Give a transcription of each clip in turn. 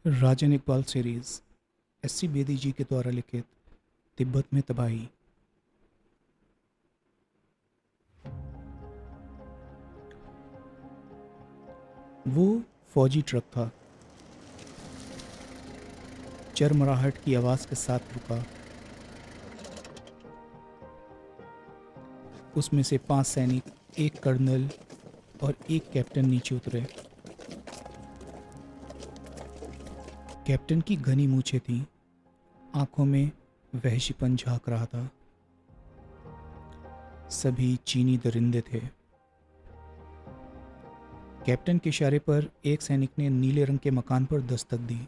राजन Iqbal series SC. Bedi जी के द्वारा लिखित तिब्बत में तबाही। वो फौजी ट्रक था। चरमराहट की आवाज़ के साथ रुका। उसमें से 5 सैनिक, एक कर्नल और एक कैप्टन नीचे उतरे। कैप्टन की घनी मूछें थीं, आंखों में वहशीपन झांक रहा था। सभी चीनी दरिंदे थे। कैप्टन के इशारे पर एक सैनिक ने नीले रंग के मकान पर दस्तक दी,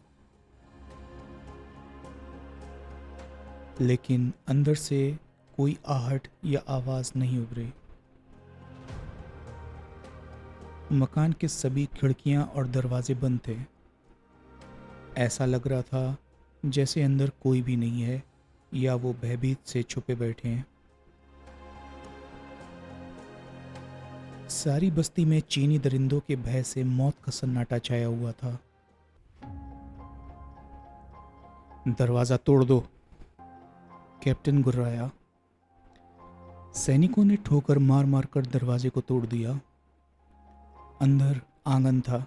लेकिन अंदर से कोई आहट या आवाज नहीं उभरी। मकान के सभी खिड़कियां और दरवाजे बंद थे। ऐसा लग रहा था जैसे अंदर कोई भी नहीं है या वो भयभीत से छुपे बैठे हैं। सारी बस्ती में चीनी दरिंदों के भय से मौत का सन्नाटा छाया हुआ था। दरवाजा तोड़ दो, कैप्टन गुर्राया। सैनिकों ने ठोकर मार मार कर दरवाजे को तोड़ दिया। अंदर आंगन था।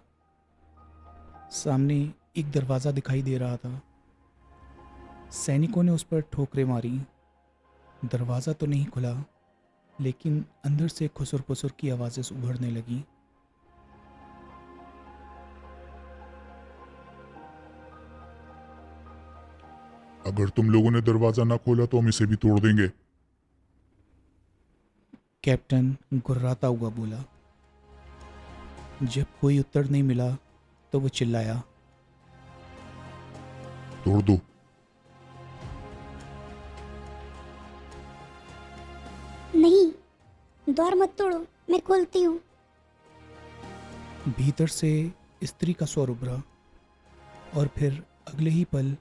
सामने एक दरवाजा दिखाई दे रहा था। सैनिकों ने उस पर ठोकरें मारी। दरवाजा तो नहीं खुला, लेकिन अंदर से खुसर पुसर की आवाजें उभरने लगी। अगर तुम लोगों ने दरवाजा ना खोला तो हम इसे भी तोड़ देंगे। कैप्टन गुर्राता हुआ बोला। जब कोई उत्तर नहीं मिला तो वो चिल्लाया, तोड़ दो। नहीं, द्वार मत तोड़ो, मैं खोलती हूँ। भीतर से स्त्री का स्वर उभरा और फिर अगले ही पल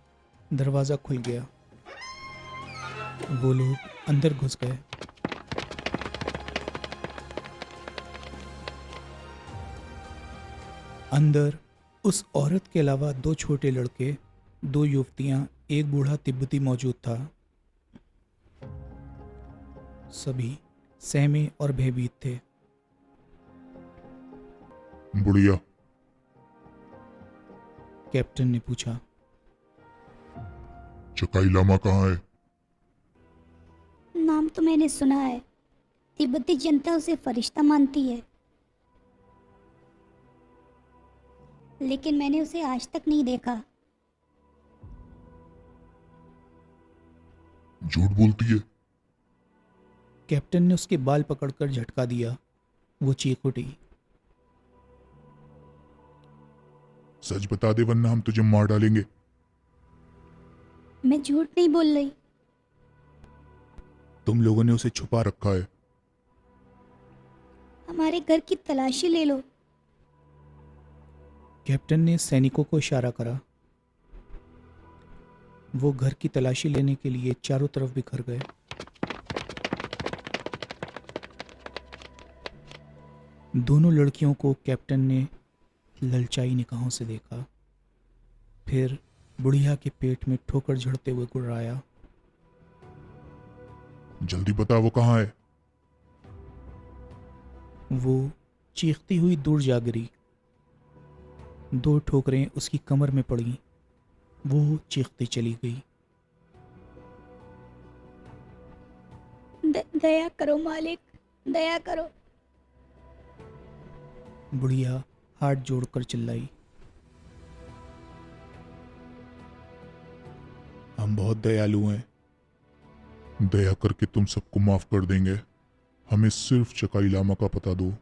दरवाजा खुल गया। वो लोग अंदर घुस गए। अंदर उस औरत के अलावा 2 छोटे लड़के, 2 युवतियां, एक बूढ़ा तिब्बती मौजूद था। सभी सहमे और भयभीत थे। बुढ़िया, कैप्टन ने पूछा। चकाई लामा कहाँ है? नाम तो मैंने सुना है, तिब्बती जनता उसे फरिश्ता मानती है, लेकिन मैंने उसे आज तक नहीं देखा। झूठ बोलती है। कैप्टन ने उसके बाल पकड़कर झटका दिया। वो चीख उठी। सच बता दे वरना हम तुझे मार डालेंगे। मैं झूठ नहीं बोल रही। तुम लोगों ने उसे छुपा रखा है। हमारे घर की तलाशी ले लो। कैप्टन ने सैनिकों को इशारा करा। वो घर की तलाशी लेने के लिए चारों तरफ बिखर गए। दोनों लड़कियों को कैप्टन ने ललचाई निगाहों से देखा। फिर बुढ़िया के पेट में ठोकर झड़ते हुए गुर्राया। जल्दी बता वो कहाँ है? वो चीखती हुई दूर जा गिरी। 2 ठोकरें उसकी कमर में पड़ी। वो चीखती चली गई। दया करो मालिक, दया करो। बुढ़िया हाथ जोड़कर चिल्लाई। हम बहुत दयालु हैं। दया करके तुम सबको माफ कर देंगे। हमें सिर्फ चकाई लामा का पता दो।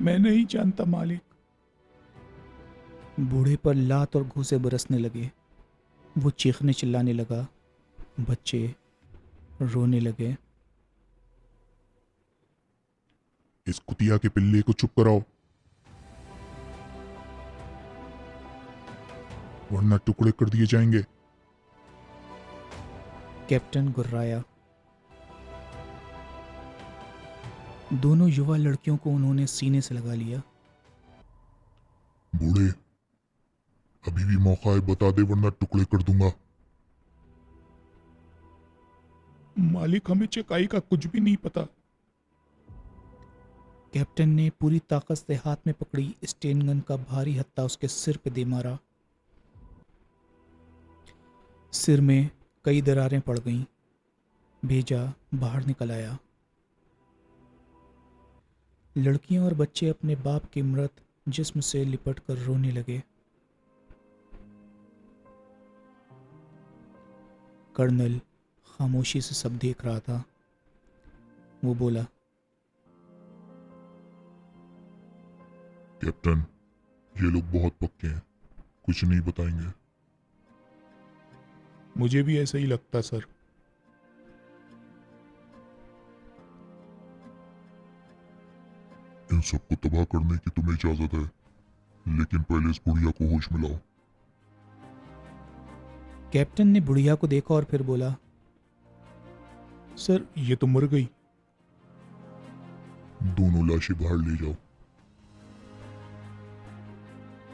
मैं नहीं जानता मालिक। बूढ़े पर लात और घूंसे बरसने लगे। वो चीखने चिल्लाने लगा। बच्चे रोने लगे। इस कुतिया के पिल्ले को चुप कराओ, वरना टुकड़े कर दिए जाएंगे। कैप्टन गुर्राया। दोनों युवा लड़कियों को उन्होंने सीने से लगा लिया। बूढ़े, अभी भी मौका है, बता दे वरना टुकड़े कर दूंगा। मालिक, हमें चकाई का कुछ भी नहीं पता। कैप्टन ने पूरी ताकत से हाथ में पकड़ी स्टेन गन का भारी हत्था उसके सिर पे दे मारा। सिर में कई दरारें पड़ गईं। भेजा बाहर निकल आया। लड़कियां और बच्चे अपने बाप के मृत जिस्म से लिपट कर रोने लगे। कर्नल खामोशी से सब देख रहा था। वो बोला, कैप्टन, ये लोग बहुत पक्के हैं, कुछ नहीं बताएंगे। मुझे भी ऐसा ही लगता सर। इन सबको तबाह करने की तुम्हें इजाजत है, लेकिन पहले इस बुढ़िया को होश में लाओ। कैप्टन ने बुढ़िया को देखा और फिर बोला, सर ये तो मर गई। दोनों लाशें बाहर ले जाओ।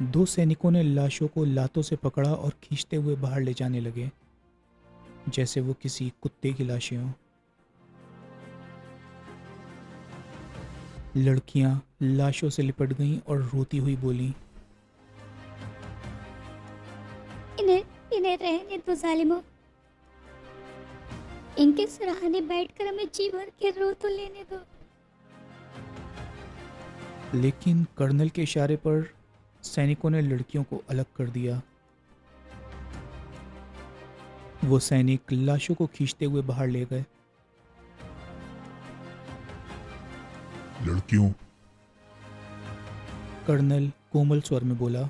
दो सैनिकों ने लाशों को लातों से पकड़ा और खींचते हुए बाहर ले जाने लगे, जैसे वो किसी कुत्ते की लाशें हों। लड़कियां लाशों से लिपट गईं और रोती हुई बोली, इन्हें इन्हें रहने दो जालिमो। इनके सराहने बैठकर हमें जी भर के रो तो लेने दो। लेकिन कर्नल के इशारे पर सैनिकों ने लड़कियों को अलग कर दिया। वो सैनिक लाशों को खींचते हुए बाहर ले गए। लड़कियों, कर्नल कोमल स्वर में बोला,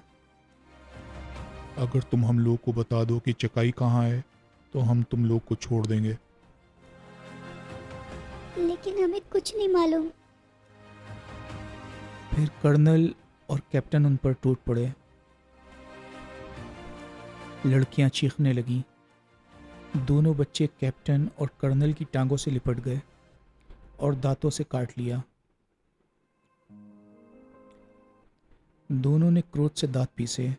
अगर तुम हम लोग को बता दो कि चकाई कहाँ है तो हम तुम लोग को छोड़ देंगे। लेकिन हमें कुछ नहीं मालूम। फिर कर्नल और कैप्टन उन पर टूट पड़े। लड़कियां चीखने लगीं। दोनों बच्चे कैप्टन और कर्नल की टांगों से लिपट गए और दांतों से काट लिया। दोनों ने क्रोध से दांत पीसे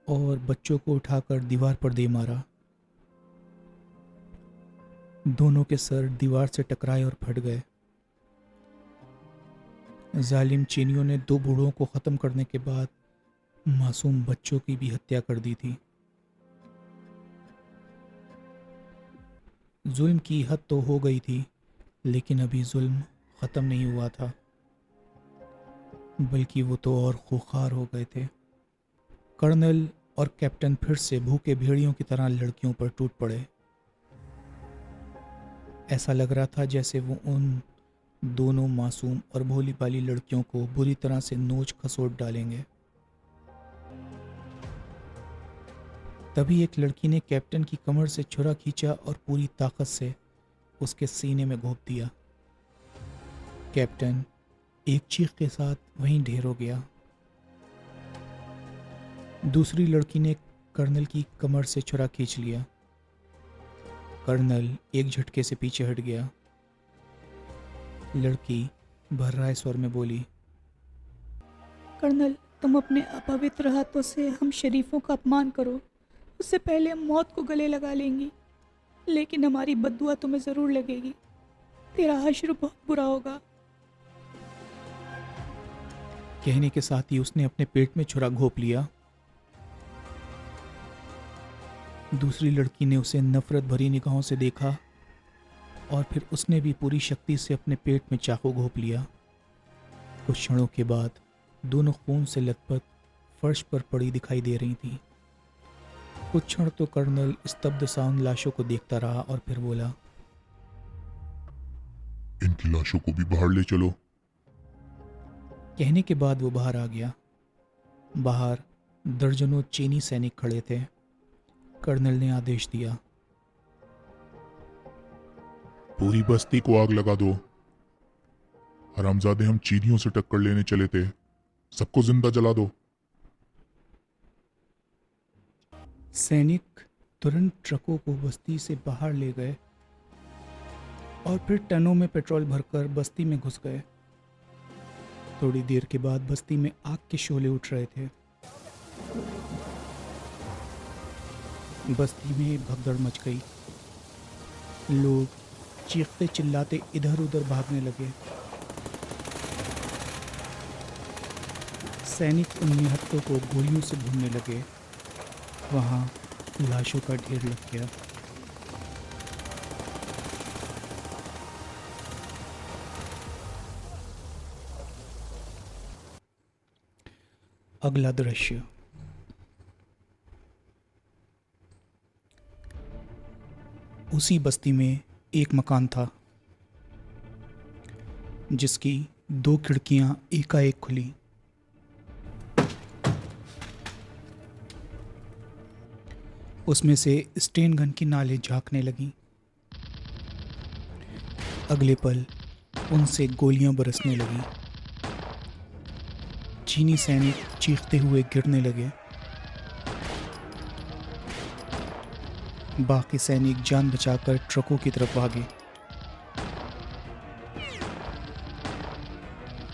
और बच्चों को उठाकर दीवार पर दे मारा। दोनों के सर दीवार से टकराए और फट गए। जालिम चीनियों ने दो बूढ़ों को खत्म करने के बाद मासूम बच्चों की भी हत्या कर दी थी। जुल्म की हद तो हो गई थी, लेकिन अभी जुल्म खत्म नहीं हुआ था, बल्कि वो तो और खूंखार हो गए थे। कर्नल और कैप्टन फिर से भूखे भेड़ियों की तरह लड़कियों पर टूट पड़े। ऐसा लग रहा था जैसे वो उन दोनों मासूम और भोली भाली लड़कियों को बुरी तरह से नोच खसोट डालेंगे। तभी एक लड़की ने कैप्टन की कमर से छुरा खींचा और पूरी ताकत से उसके सीने में घोंप दिया। कैप्टन एक चीख के साथ वहीं ढेर हो गया। दूसरी लड़की ने कर्नल की कमर से छुरा खींच लिया। कर्नल एक झटके से पीछे हट गया। लड़की भर्राए स्वर में बोली, कर्नल, तुम अपने अपवित्र हाथों से हम शरीफों का अपमान करो, उससे पहले हम मौत को गले लगा लेंगी, लेकिन हमारी बद्दुआ तुम्हें ज़रूर लगेगी। तेरा हश्र बहुत बुरा होगा। कहने के साथ ही उसने अपने पेट में छुरा घोंप लिया। दूसरी लड़की ने उसे नफरत भरी निगाहों से देखा और फिर उसने भी पूरी शक्ति से अपने पेट में चाकू घोंप लिया। कुछ क्षणों के बाद दोनों खून से लथपथ फर्श पर पड़ी दिखाई दे रही थीं। कुछ क्षण तो कर्नल स्तब्ध सा उन लाशों को देखता रहा और फिर बोला, इनकी लाशों को भी बाहर ले चलो। कहने के बाद वो बाहर आ गया। बाहर दर्जनों चीनी सैनिक खड़े थे। कर्नल ने आदेश दिया, पूरी बस्ती को आग लगा दो। हरामजादे हम चीनियों से टक्कर लेने चले थे, सबको जिंदा जला दो। सैनिक तुरंत ट्रकों को बस्ती से बाहर ले गए और फिर टनों में पेट्रोल भरकर बस्ती में घुस गए। थोड़ी देर के बाद बस्ती में आग के शोले उठ रहे थे। बस्ती में भगदड़ मच गई। लोग चीखते चिल्लाते इधर उधर भागने लगे। सैनिक उन निहत्तों को गोलियों से भूनने लगे। वहाँ लाशों का ढेर लग गया। अगला दृश्य। उसी बस्ती में एक मकान था जिसकी 2 खिड़कियां एकाएक खुली। उसमें से स्टेन गन की नालें झांकने लगी। अगले पल उनसे गोलियां बरसने लगी। चीनी सैनिक चीखते हुए गिरने लगे। बाकी सैनिक जान बचाकर ट्रकों की तरफ भागे।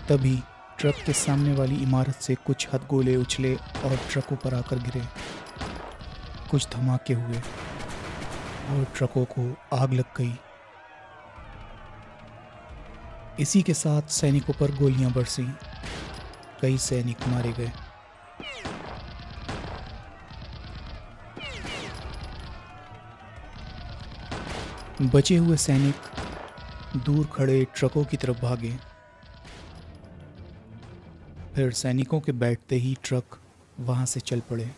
तभी ट्रक के सामने वाली इमारत से कुछ हथगोले उछले और ट्रकों पर आकर गिरे। कुछ धमाके हुए और ट्रकों को आग लग गई। इसी के साथ सैनिकों पर गोलियां बरसी। कई सैनिक मारे गए। बचे हुए सैनिक दूर खड़े ट्रकों की तरफ भागे। फिर सैनिकों के बैठते ही ट्रक वहां से चल पड़े।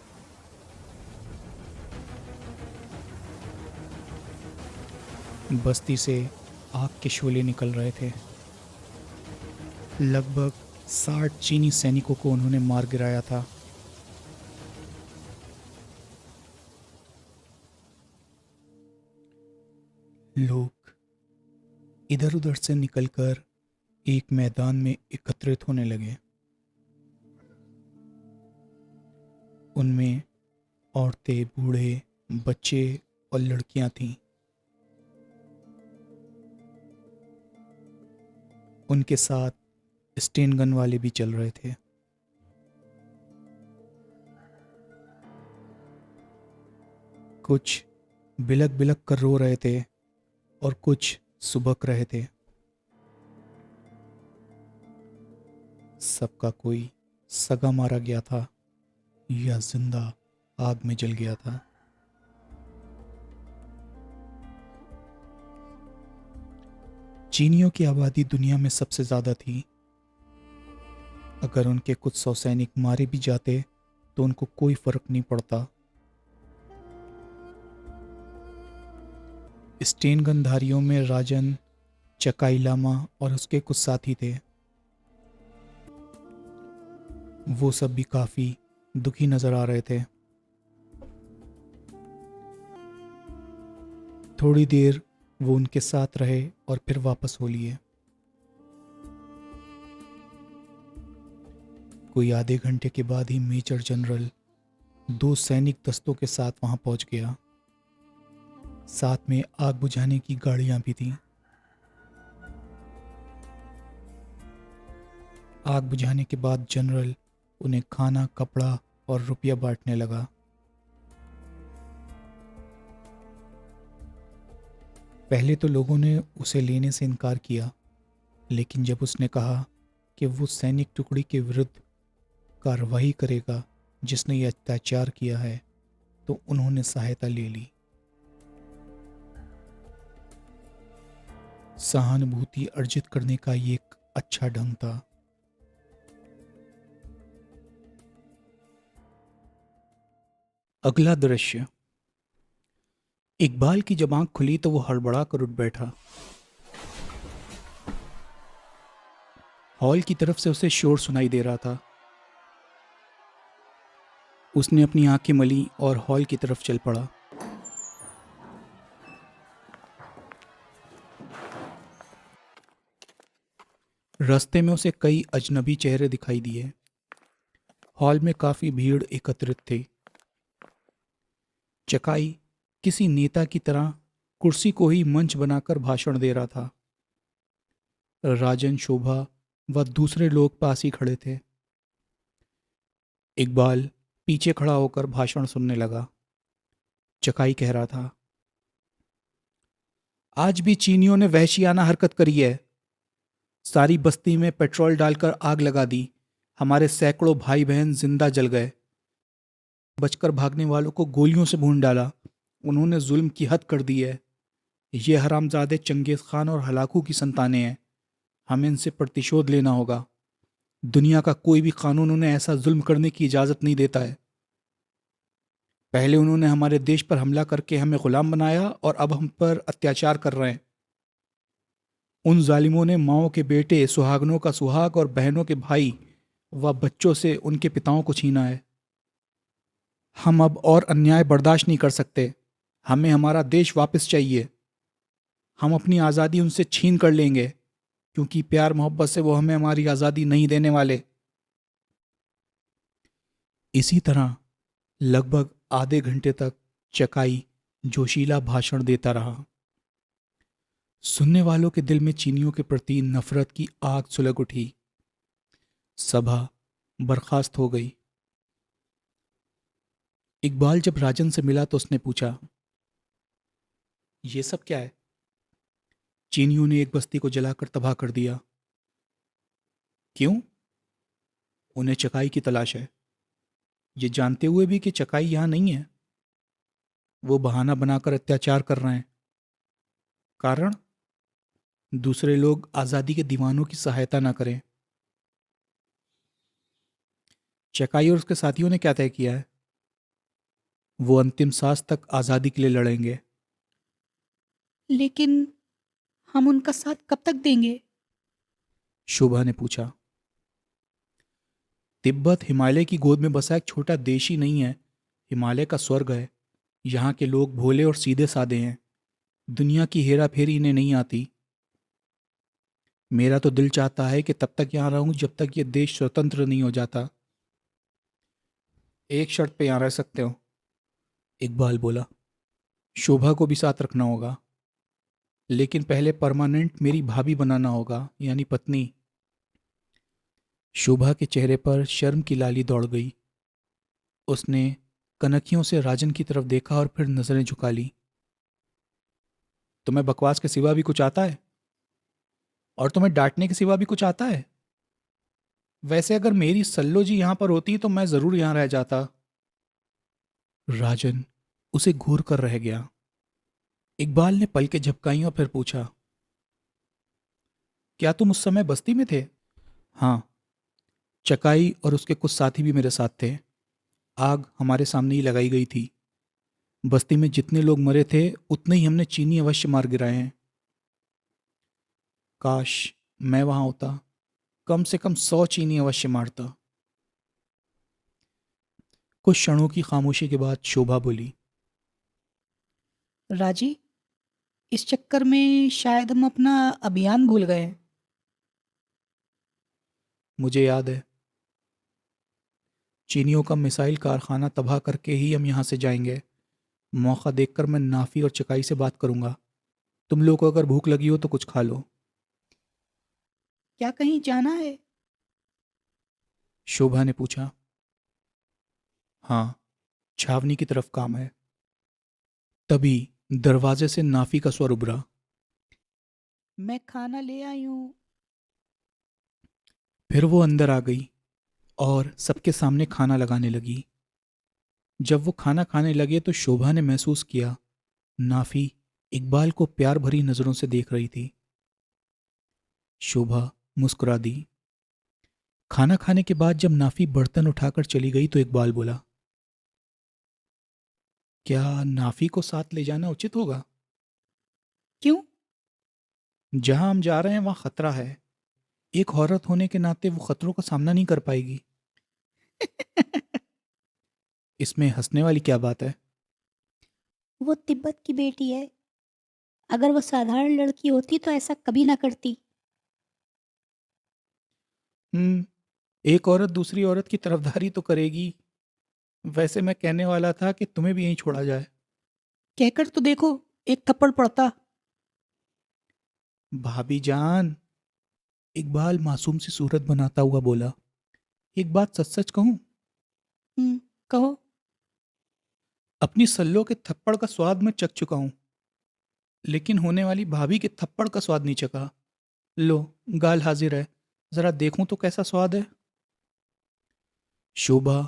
बस्ती से आग के शोले निकल रहे थे। लगभग 60 चीनी सैनिकों को उन्होंने मार गिराया था। लोग इधर उधर से निकलकर एक मैदान में एकत्रित होने लगे। उनमें औरतें, बूढ़े, बच्चे और लड़कियां थीं। उनके साथ स्टेन गन वाले भी चल रहे थे। कुछ बिलक बिलक कर रो रहे थे और कुछ सुबक रहे थे। सबका कोई सगा मारा गया था या जिंदा आग में जल गया था। चीनियों की आबादी दुनिया में सबसे ज्यादा थी। अगर उनके कुछ 100 सैनिक मारे भी जाते तो उनको कोई फर्क नहीं पड़ता। स्टेन गनधारियों में राजन, चकाई लामा और उसके कुछ साथी थे। वो सब भी काफी दुखी नजर आ रहे थे। थोड़ी देर वो उनके साथ रहे और फिर वापस हो लिए। कोई आधे घंटे के बाद ही मेजर जनरल 2 सैनिक दस्तों के साथ वहां पहुंच गया। साथ में आग बुझाने की गाड़ियां भी थीं। आग बुझाने के बाद जनरल उन्हें खाना, कपड़ा और रुपया बांटने लगा। पहले तो लोगों ने उसे लेने से इनकार किया, लेकिन जब उसने कहा कि वो सैनिक टुकड़ी के विरुद्ध कार्रवाई करेगा जिसने ये अत्याचार किया है, तो उन्होंने सहायता ले ली। सहानुभूति अर्जित करने का ये एक अच्छा ढंग था। अगला दृश्य। इकबाल की जब आंख खुली तो वो हड़बड़ा कर उठ बैठा। हॉल की तरफ से उसे शोर सुनाई दे रहा था। उसने अपनी आंखें मली और हॉल की तरफ चल पड़ा। रास्ते में उसे कई अजनबी चेहरे दिखाई दिए। हॉल में काफी भीड़ एकत्रित थी। चकाई किसी नेता की तरह कुर्सी को ही मंच बनाकर भाषण दे रहा था। राजन, शोभा, व दूसरे लोग पास ही खड़े थे। इकबाल पीछे खड़ा होकर भाषण सुनने लगा। चकाई कह रहा था, आज भी चीनियों ने वहशियाना हरकत करी है। सारी बस्ती में पेट्रोल डालकर आग लगा दी। हमारे सैकड़ों भाई बहन जिंदा जल गए। बचकर भागने वालों को गोलियों से भून डाला। उन्होंने जुल्म की हद कर दी है। ये हरामजादे चंगेज खान और हलाकू की संतानें हैं। हमें इनसे प्रतिशोध लेना होगा। दुनिया का कोई भी कानून उन्हें ऐसा जुल्म करने की इजाजत नहीं देता है। पहले उन्होंने हमारे देश पर हमला करके हमें गुलाम बनाया और अब हम पर अत्याचार कर रहे हैं। उन जालिमों ने माओं के बेटे, सुहागनों का सुहाग और बहनों के भाई व बच्चों से उनके पिताओं को छीना है। हम अब और अन्याय बर्दाश्त नहीं कर सकते। हमें हमारा देश वापस चाहिए। हम अपनी आज़ादी उनसे छीन कर लेंगे, क्योंकि प्यार मोहब्बत से वो हमें हमारी आज़ादी नहीं देने वाले। इसी तरह लगभग आधे घंटे तक चकाई जोशीला भाषण देता रहा। सुनने वालों के दिल में चीनियों के प्रति नफरत की आग सुलग उठी। सभा बर्खास्त हो गई। इकबाल जब राजन से मिला तो उसने पूछा, ये सब क्या है? चीनियों ने एक बस्ती को जलाकर तबाह कर दिया। क्यों? उन्हें चकाई की तलाश है। ये जानते हुए भी कि चकाई यहां नहीं है। वो बहाना बनाकर अत्याचार कर रहे हैं। कारण? दूसरे लोग आजादी के दीवानों की सहायता ना करें। चकाई और उसके साथियों ने क्या तय किया है? वो अंतिम सांस तक आजादी के लिए लड़ेंगे। लेकिन हम उनका साथ कब तक देंगे? शोभा ने पूछा। तिब्बत हिमालय की गोद में बसा एक छोटा देश ही नहीं है। हिमालय का स्वर्ग है। यहाँ के लोग भोले और सीधे साधे हैं। दुनिया की हेरा फेरी इन्हें नहीं आती। मेरा तो दिल चाहता है कि तब तक यहाँ रहूं जब तक ये देश स्वतंत्र नहीं हो जाता। एक शर्त पे यहाँ रह सकते हो, इकबाल बोला। शोभा को भी साथ रखना होगा, लेकिन पहले परमानेंट मेरी भाभी बनाना होगा, यानी पत्नी। शोभा के चेहरे पर शर्म की लाली दौड़ गई। उसने कनखियों से राजन की तरफ देखा और फिर नजरें झुका ली। तुम्हें बकवास के सिवा भी कुछ आता है? और तुम्हें डांटने के सिवा भी कुछ आता है? वैसे अगर मेरी सल्लो जी यहां पर होती तो मैं जरूर यहां रह जाता। राजन उसे घूर कर रह गया। इकबाल ने पलकें झपकाई और फिर पूछा, क्या तुम उस समय बस्ती में थे? हाँ, चकाई और उसके कुछ साथी भी मेरे साथ थे। आग हमारे सामने ही लगाई गई थी। बस्ती में जितने लोग मरे थे उतने ही हमने चीनी अवश्य मार गिराए हैं। काश मैं वहां होता, कम से कम 100 चीनी अवश्य मारता। कुछ क्षणों की खामोशी के बाद शोभा बोली, राजी, इस चक्कर में शायद हम अपना अभियान भूल गए हैं। मुझे याद है। चीनियों का मिसाइल कारखाना तबाह करके ही हम यहाँ से जाएंगे। मौका देखकर मैं नाफी और चकाई से बात करूंगा। तुम लोग को अगर भूख लगी हो तो कुछ खा लो। क्या कहीं जाना है? शोभा ने पूछा। हाँ, छावनी की तरफ काम है। तभी दरवाजे से नाफी का स्वर उभरा। मैं खाना ले आई हूँ। फिर वो अंदर आ गई और सबके सामने खाना लगाने लगी। जब वो खाना खाने लगे तो शोभा ने महसूस किया नाफी इकबाल को प्यार भरी नजरों से देख रही थी। शोभा मुस्कुरा दी। खाना खाने के बाद जब नाफी बर्तन उठाकर चली गई तो इकबाल बोला, क्या नाफी को साथ ले जाना उचित होगा? क्यों? जहां हम जा रहे हैं वहां खतरा है। एक औरत होने के नाते वो खतरों का सामना नहीं कर पाएगी। इसमें हंसने वाली क्या बात है? वो तिब्बत की बेटी है। अगर वो साधारण लड़की होती तो ऐसा कभी ना करती। एक औरत दूसरी औरत की तरफदारी तो करेगी। वैसे मैं कहने वाला था कि तुम्हें भी यहीं छोड़ा जाए। कहकर तो देखो, एक थप्पड़ पड़ता। भाभी जान, इकबाल मासूम सी सूरत बनाता हुआ बोला, एक बात सच सच कहूं, कहो। अपनी सल्लो के थप्पड़ का स्वाद मैं चख चुका हूं, लेकिन होने वाली भाभी के थप्पड़ का स्वाद नहीं चखा। लो, गाल हाजिर है, जरा देखूं तो कैसा स्वाद है। शोभा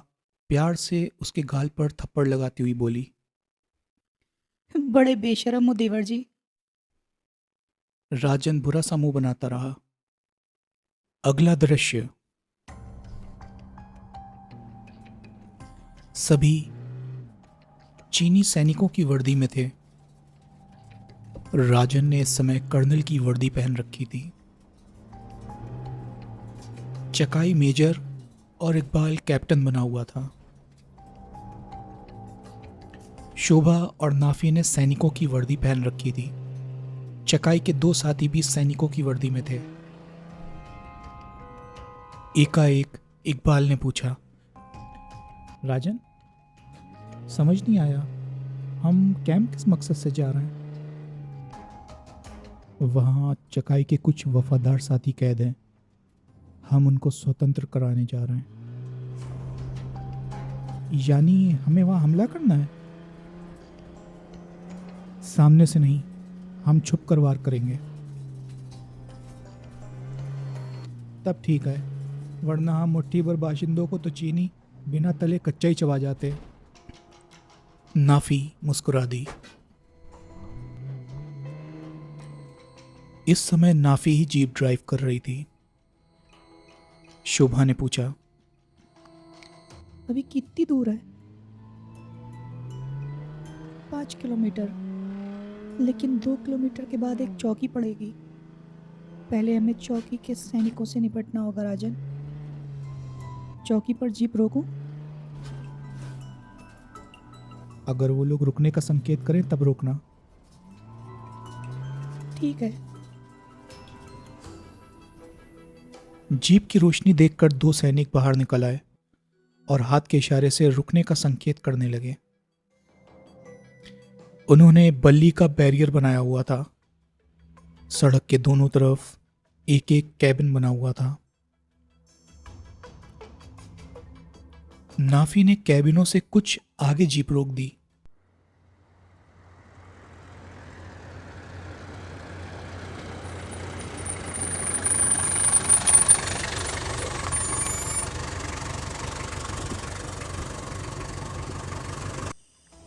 प्यार से उसके गाल पर थप्पड़ लगाती हुई बोली। बड़े बेशरम हो देवर जी। राजन बुरा सा मुंह बनाता रहा। अगला दृश्य। सभी चीनी सैनिकों की वर्दी में थे। राजन ने इस समय कर्नल की वर्दी पहन रखी थी। चकाई मेजर और इकबाल कैप्टन बना हुआ था। शोभा और नाफी ने सैनिकों की वर्दी पहन रखी थी। चकाई के दो साथी भी सैनिकों की वर्दी में थे। एकाएक इकबाल ने पूछा, राजन, समझ नहीं आया, हम कैंप किस मकसद से जा रहे हैं? वहाँ चकाई के कुछ वफादार साथी कैद हैं, हम उनको स्वतंत्र कराने जा रहे हैं। यानी हमें वहाँ हमला करना है? सामने से नहीं, हम छुप कर वार करेंगे। तब ठीक है, वरना हम मुट्ठी भर बाशिंदों को तो चीनी बिना तले कच्चा ही चबा जाते। नाफी मुस्कुरा दी। इस समय नाफी ही जीप ड्राइव कर रही थी। शोभा ने पूछा, अभी कितनी दूर है? 5 किलोमीटर, लेकिन 2 किलोमीटर के बाद एक चौकी पड़ेगी। पहले हमें चौकी के सैनिकों से निपटना होगा राजन। चौकी पर जीप रोकूं? अगर वो लोग रुकने का संकेत करें तब रोकना। ठीक है। जीप की रोशनी देखकर दो सैनिक बाहर निकल आए और हाथ के इशारे से रुकने का संकेत करने लगे। उन्होंने बल्ली का बैरियर बनाया हुआ था। सड़क के दोनों तरफ एक एक कैबिन बना हुआ था। नाफी ने कैबिनों से कुछ आगे जीप रोक दी।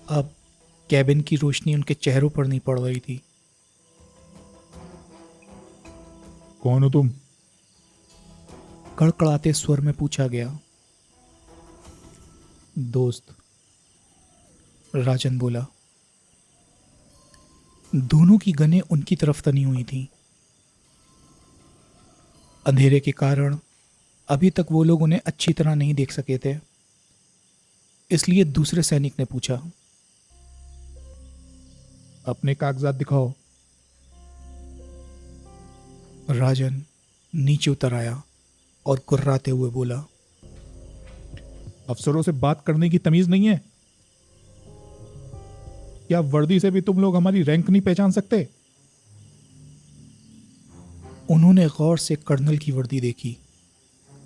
अब कैबिन की रोशनी उनके चेहरों पर नहीं पड़ रही थी। कौन हो तुम? कड़कड़ाते स्वर में पूछा गया। दोस्त, राजन बोला। दोनों की गनें उनकी तरफ तनी हुई थीं। अंधेरे के कारण अभी तक वो लोग उन्हें अच्छी तरह नहीं देख सके थे, इसलिए दूसरे सैनिक ने पूछा, अपने कागजात दिखाओ। राजन नीचे उतर आया और कुर्राते हुए बोला, अफसरों से बात करने की तमीज नहीं है क्या? वर्दी से भी तुम लोग हमारी रैंक नहीं पहचान सकते? उन्होंने गौर से कर्नल की वर्दी देखी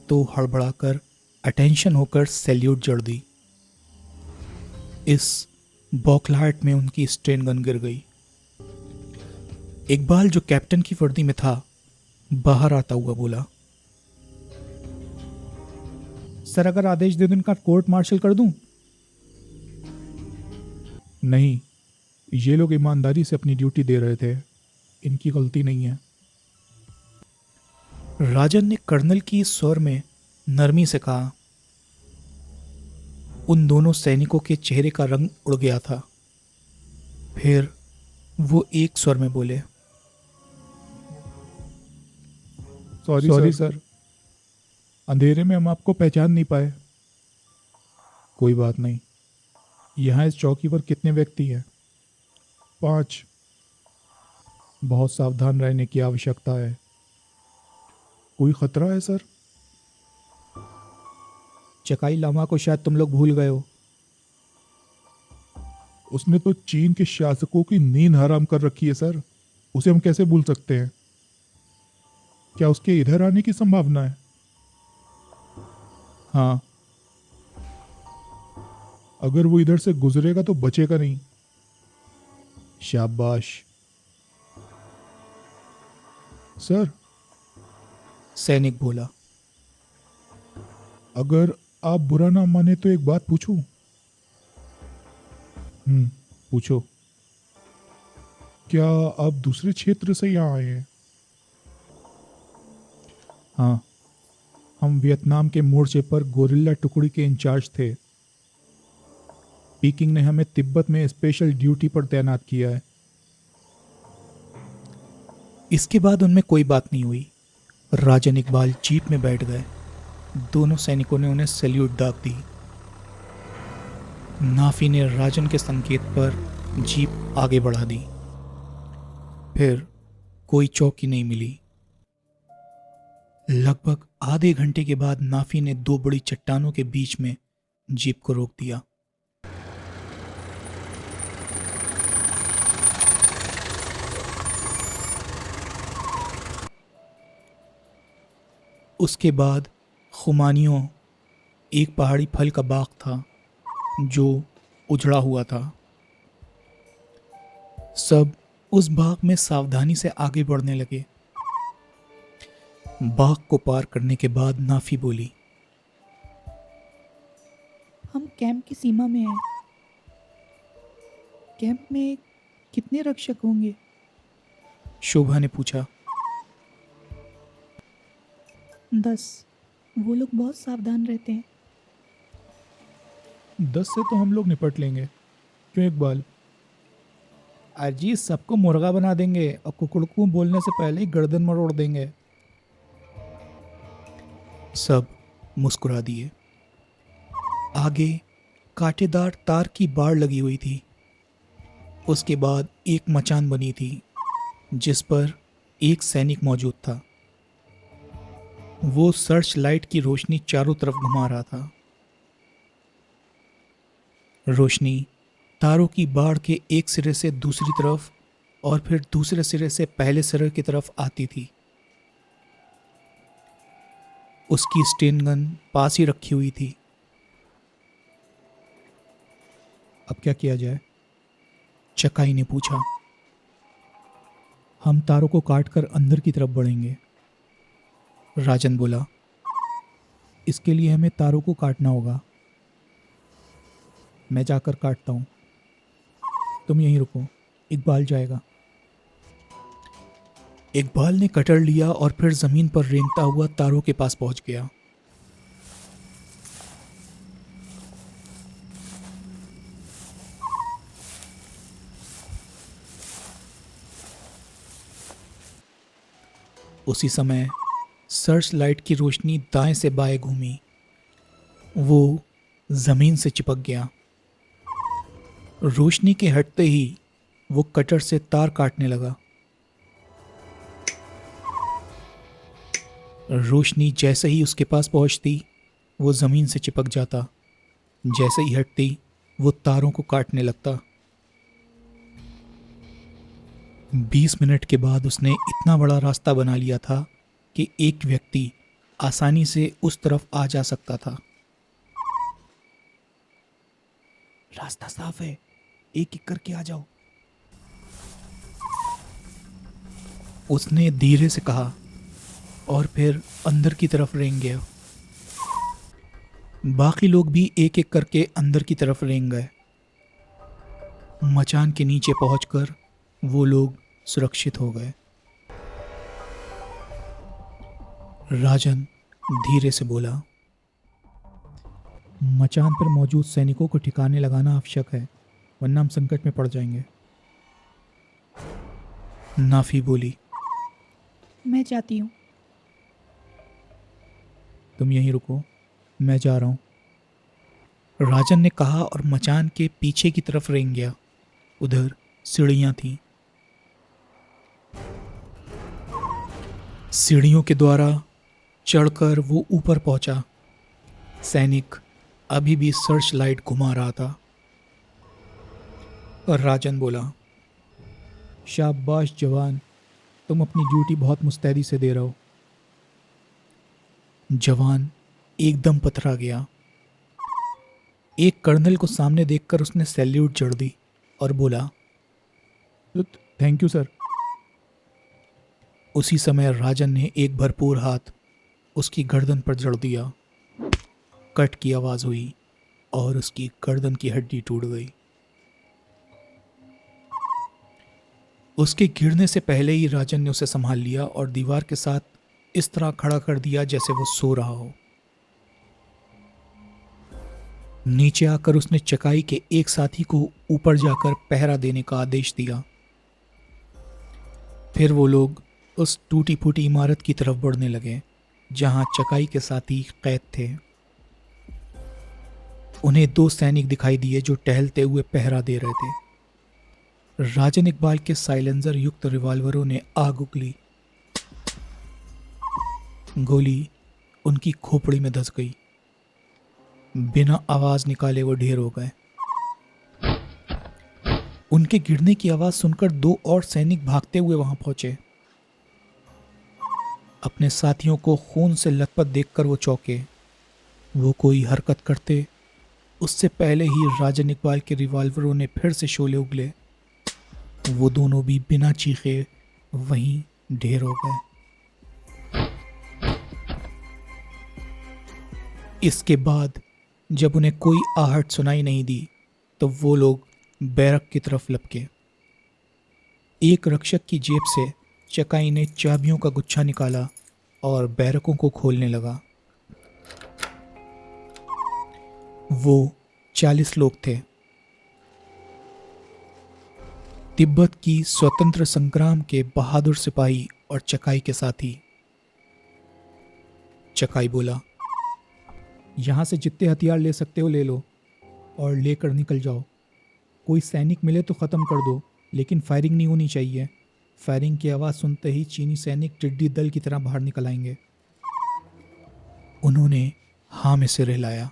तो हड़बड़ाकर अटेंशन होकर सैल्यूट जड़ दी। इस बौखलाहट में उनकी स्ट्रेन गन गिर गई। इकबाल, जो कैप्टन की वर्दी में था, बाहर आता हुआ बोला, सर, अगर आदेश दे दो इनका कोर्ट मार्शल कर दूं? नहीं, ये लोग ईमानदारी से अपनी ड्यूटी दे रहे थे, इनकी गलती नहीं है। राजन ने कर्नल की स्वर में नरमी से कहा। उन दोनों सैनिकों के चेहरे का रंग उड़ गया था। फिर वो एक स्वर में बोले, सॉरी सर, अंधेरे में हम आपको पहचान नहीं पाए। कोई बात नहीं। यहाँ इस चौकी पर कितने व्यक्ति हैं? 5। बहुत सावधान रहने की आवश्यकता है। कोई खतरा है सर? चकाई लामा को शायद तुम लोग भूल गए हो। उसने तो चीन के शासकों की नींद हराम कर रखी है सर, उसे हम कैसे भूल सकते हैं? क्या उसके इधर आने की संभावना है? हाँ, अगर वो इधर से गुजरेगा तो बचेगा नहीं। शाबाश। सर, सैनिक बोला। अगर आप बुरा ना माने तो एक बात पूछूं? पूछो। क्या आप दूसरे क्षेत्र से यहाँ आए हैं? हाँ, हम वियतनाम के मोर्चे पर गोरिल्ला टुकड़ी के इंचार्ज थे। पीकिंग ने हमें तिब्बत में स्पेशल ड्यूटी पर तैनात किया है। इसके बाद उनमें कोई बात नहीं हुई। राजन इकबाल जीप में बैठ गए। दोनों सैनिकों ने उन्हें सैल्यूट दाग दी। नाफी ने राजन के संकेत पर जीप आगे बढ़ा दी। फिर कोई चौकी नहीं मिली। लगभग आधे घंटे के बाद नाफी ने दो बड़ी चट्टानों के बीच में जीप को रोक दिया। उसके बाद खुमानियों एक पहाड़ी फल का बाग था जो उजड़ा हुआ था। सब उस बाग में सावधानी से आगे बढ़ने लगे। बाग को पार करने के बाद नाफी बोली, हम कैंप की सीमा में हैं। कैंप में कितने रक्षक होंगे? शोभा ने पूछा। 10। वो लोग बहुत सावधान रहते हैं। 10 से तो हम लोग निपट लेंगे। क्यों इकबाल? अजी सबको मुर्गा बना देंगे और कुकड़कू बोलने से पहले ही गर्दन मरोड़ देंगे। सब मुस्कुरा दिए। आगे कांटेदार तार की बाड़ लगी हुई थी। उसके बाद एक मचान बनी थी जिस पर एक सैनिक मौजूद था। वो सर्च लाइट की रोशनी चारों तरफ घुमा रहा था। रोशनी तारों की बाड़ के एक सिरे से दूसरी तरफ और फिर दूसरे सिरे से पहले सिरे की तरफ आती थी। उसकी स्टेन गन पास ही रखी हुई थी। अब क्या किया जाए? चकाई ने पूछा। हम तारों को काटकर अंदर की तरफ बढ़ेंगे। राजन बोला। इसके लिए हमें तारों को काटना होगा। मैं जाकर काटता हूँ, तुम यहीं रुको, इकबाल जाएगा। इकबाल ने कटर लिया और फिर जमीन पर रेंगता हुआ तारों के पास पहुंच गया। उसी समय सर्च लाइट की रोशनी दाएं से बाएं घूमी। वो जमीन से चिपक गया। रोशनी के हटते ही वो कटर से तार काटने लगा। रोशनी जैसे ही उसके पास पहुंचती वो ज़मीन से चिपक जाता। जैसे ही हटती वो तारों को काटने लगता। 20 मिनट के बाद उसने इतना बड़ा रास्ता बना लिया था कि एक व्यक्ति आसानी से उस तरफ आ जा सकता था। रास्ता साफ है, एक एक करके आ जाओ, उसने धीरे से कहा और फिर अंदर की तरफ रेंग गया। बाकी लोग भी एक एक करके अंदर की तरफ रेंग गए। मचान के नीचे पहुंचकर वो लोग सुरक्षित हो गए। राजन धीरे से बोला, मचान पर मौजूद सैनिकों को ठिकाने लगाना आवश्यक है, वरना हम संकट में पड़ जाएंगे। नाफी बोली, मैं जाती हूँ। तुम यहीं रुको, मैं जा रहा हूँ। राजन ने कहा और मचान के पीछे की तरफ रेंग गया। उधर सीढ़ियां थीं। सीढ़ियों के द्वारा चढ़कर वो ऊपर पहुंचा। सैनिक अभी भी सर्च लाइट घुमा रहा था और राजन बोला, शाबाश जवान, तुम अपनी ड्यूटी बहुत मुस्तैदी से दे रहे हो। जवान एकदम पथरा गया। एक कर्नल को सामने देखकर उसने सैल्यूट जड़ दी और बोला, थैंक यू सर। उसी समय राजन ने एक भरपूर हाथ उसकी गर्दन पर जड़ दिया। कट की आवाज हुई और उसकी गर्दन की हड्डी टूट गई। उसके गिरने से पहले ही राजन ने उसे संभाल लिया और दीवार के साथ इस तरह खड़ा कर दिया जैसे वो सो रहा हो। नीचे आकर उसने चकाई के एक साथी को ऊपर जाकर पहरा देने का आदेश दिया। फिर वो लोग उस टूटी फूटी इमारत की तरफ बढ़ने लगे जहां चकाई के साथी कैद थे। उन्हें 2 सैनिक दिखाई दिए जो टहलते हुए पहरा दे रहे थे। राजन इकबाल के साइलेंसर युक्त रिवॉल्वरों ने आग उगली। गोली उनकी खोपड़ी में धंस गई। बिना आवाज निकाले वो ढेर हो गए। उनके गिरने की आवाज सुनकर 2 और सैनिक भागते हुए वहां पहुंचे। अपने साथियों को खून से लथपथ देखकर वो चौंके। वो कोई हरकत करते उससे पहले ही राजन इकबाल के रिवॉल्वरों ने फिर से शोले उगले। वो दोनों भी बिना चीखे वहीं ढेर हो गए। इसके बाद जब उन्हें कोई आहट सुनाई नहीं दी तो वो लोग बैरक की तरफ लपके। एक रक्षक की जेब से चकाई ने चाबियों का गुच्छा निकाला और बैरकों को खोलने लगा। वो 40 लोग थे। तिब्बत की स्वतंत्र संग्राम के बहादुर सिपाही और चकाई के साथी। चकाई बोला, यहां से जितने हथियार ले सकते हो ले लो और लेकर निकल जाओ। कोई सैनिक मिले तो खत्म कर दो, लेकिन फायरिंग नहीं होनी चाहिए। फायरिंग की आवाज सुनते ही चीनी सैनिक टिड्डी दल की तरह बाहर निकल आएंगे। उन्होंने हाँ में सिर हिलाया।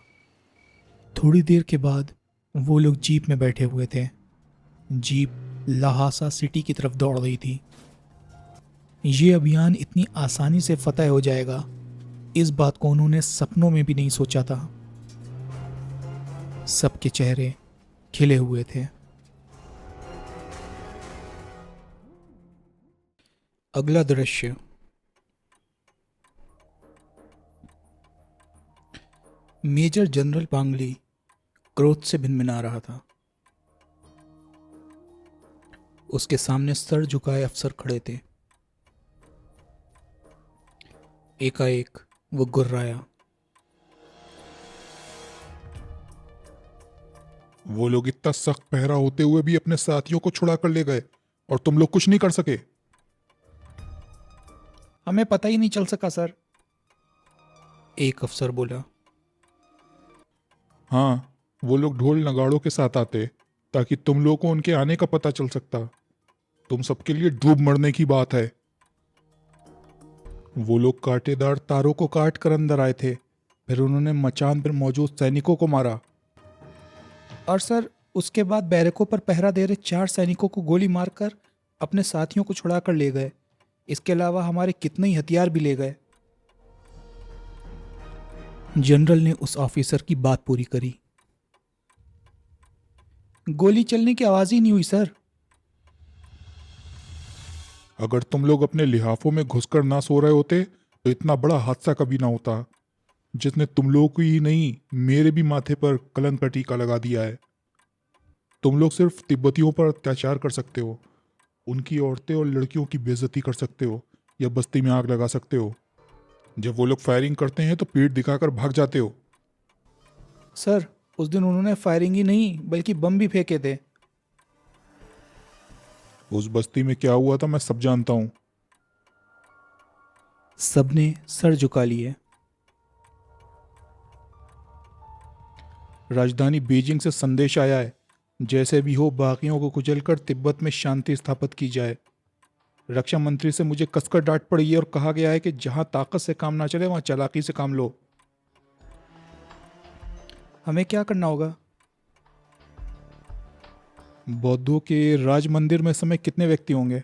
थोड़ी देर के बाद वो लोग जीप में बैठे हुए थे। जीप लहासा सिटी की तरफ दौड़ रही थी। ये अभियान इतनी आसानी से फतह हो जाएगा, इस बात को उन्होंने सपनों में भी नहीं सोचा था। सबके चेहरे खिले हुए थे। अगला दृश्य। मेजर जनरल पांगली क्रोध से भिनभिना रहा था। उसके सामने सर झुकाए अफसर खड़े थे। एकाएक वो गुर्राया। वो लोग इतना सख्त पहरा होते हुए भी अपने साथियों को छुड़ा कर ले गए और तुम लोग कुछ नहीं कर सके। हमें पता ही नहीं चल सका सर, एक अफसर बोला। हाँ, वो लोग ढोल नगाड़ों के साथ आते ताकि तुम लोगों को उनके आने का पता चल सकता। तुम सबके लिए डूब मरने की बात है। वो लोग कांटेदार तारों को काट कर अंदर आए थे। फिर उन्होंने मचान पर मौजूद सैनिकों को मारा। और सर, उसके बाद बैरकों पर पहरा दे रहे 4 सैनिकों को गोली मारकर अपने साथियों को छुड़ा कर ले गए। इसके अलावा हमारे कितने ही हथियार भी ले गए। जनरल ने उस ऑफिसर की बात पूरी करी। गोली चलने की आवाज ही नहीं हुई सर। अगर तुम लोग अपने लिहाफों में घुसकर ना सो रहे होते तो इतना बड़ा हादसा कभी ना होता, जिसने तुम लोगों को ही नहीं मेरे भी माथे पर कलंक का टीका लगा दिया है। तुम लोग सिर्फ तिब्बतियों पर अत्याचार कर सकते हो, उनकी औरतें और लड़कियों की बेइज्जती कर सकते हो या बस्ती में आग लगा सकते हो। जब वो लोग फायरिंग करते हैं तो पीठ दिखाकर भाग जाते हो। सर, उस दिन उन्होंने फायरिंग ही नहीं बल्कि बम भी फेंके थे। उस बस्ती में क्या हुआ था मैं सब जानता हूं। सबने सर झुका लिए। राजधानी बीजिंग से संदेश आया है, जैसे भी हो बाकियों को कुचलकर तिब्बत में शांति स्थापित की जाए। रक्षा मंत्री से मुझे कसकर डांट पड़ी है और कहा गया है कि जहां ताकत से काम ना चले वहां चालाकी से काम लो। हमें क्या करना होगा? बौद्धों के राज मंदिर में इस समय कितने व्यक्ति होंगे?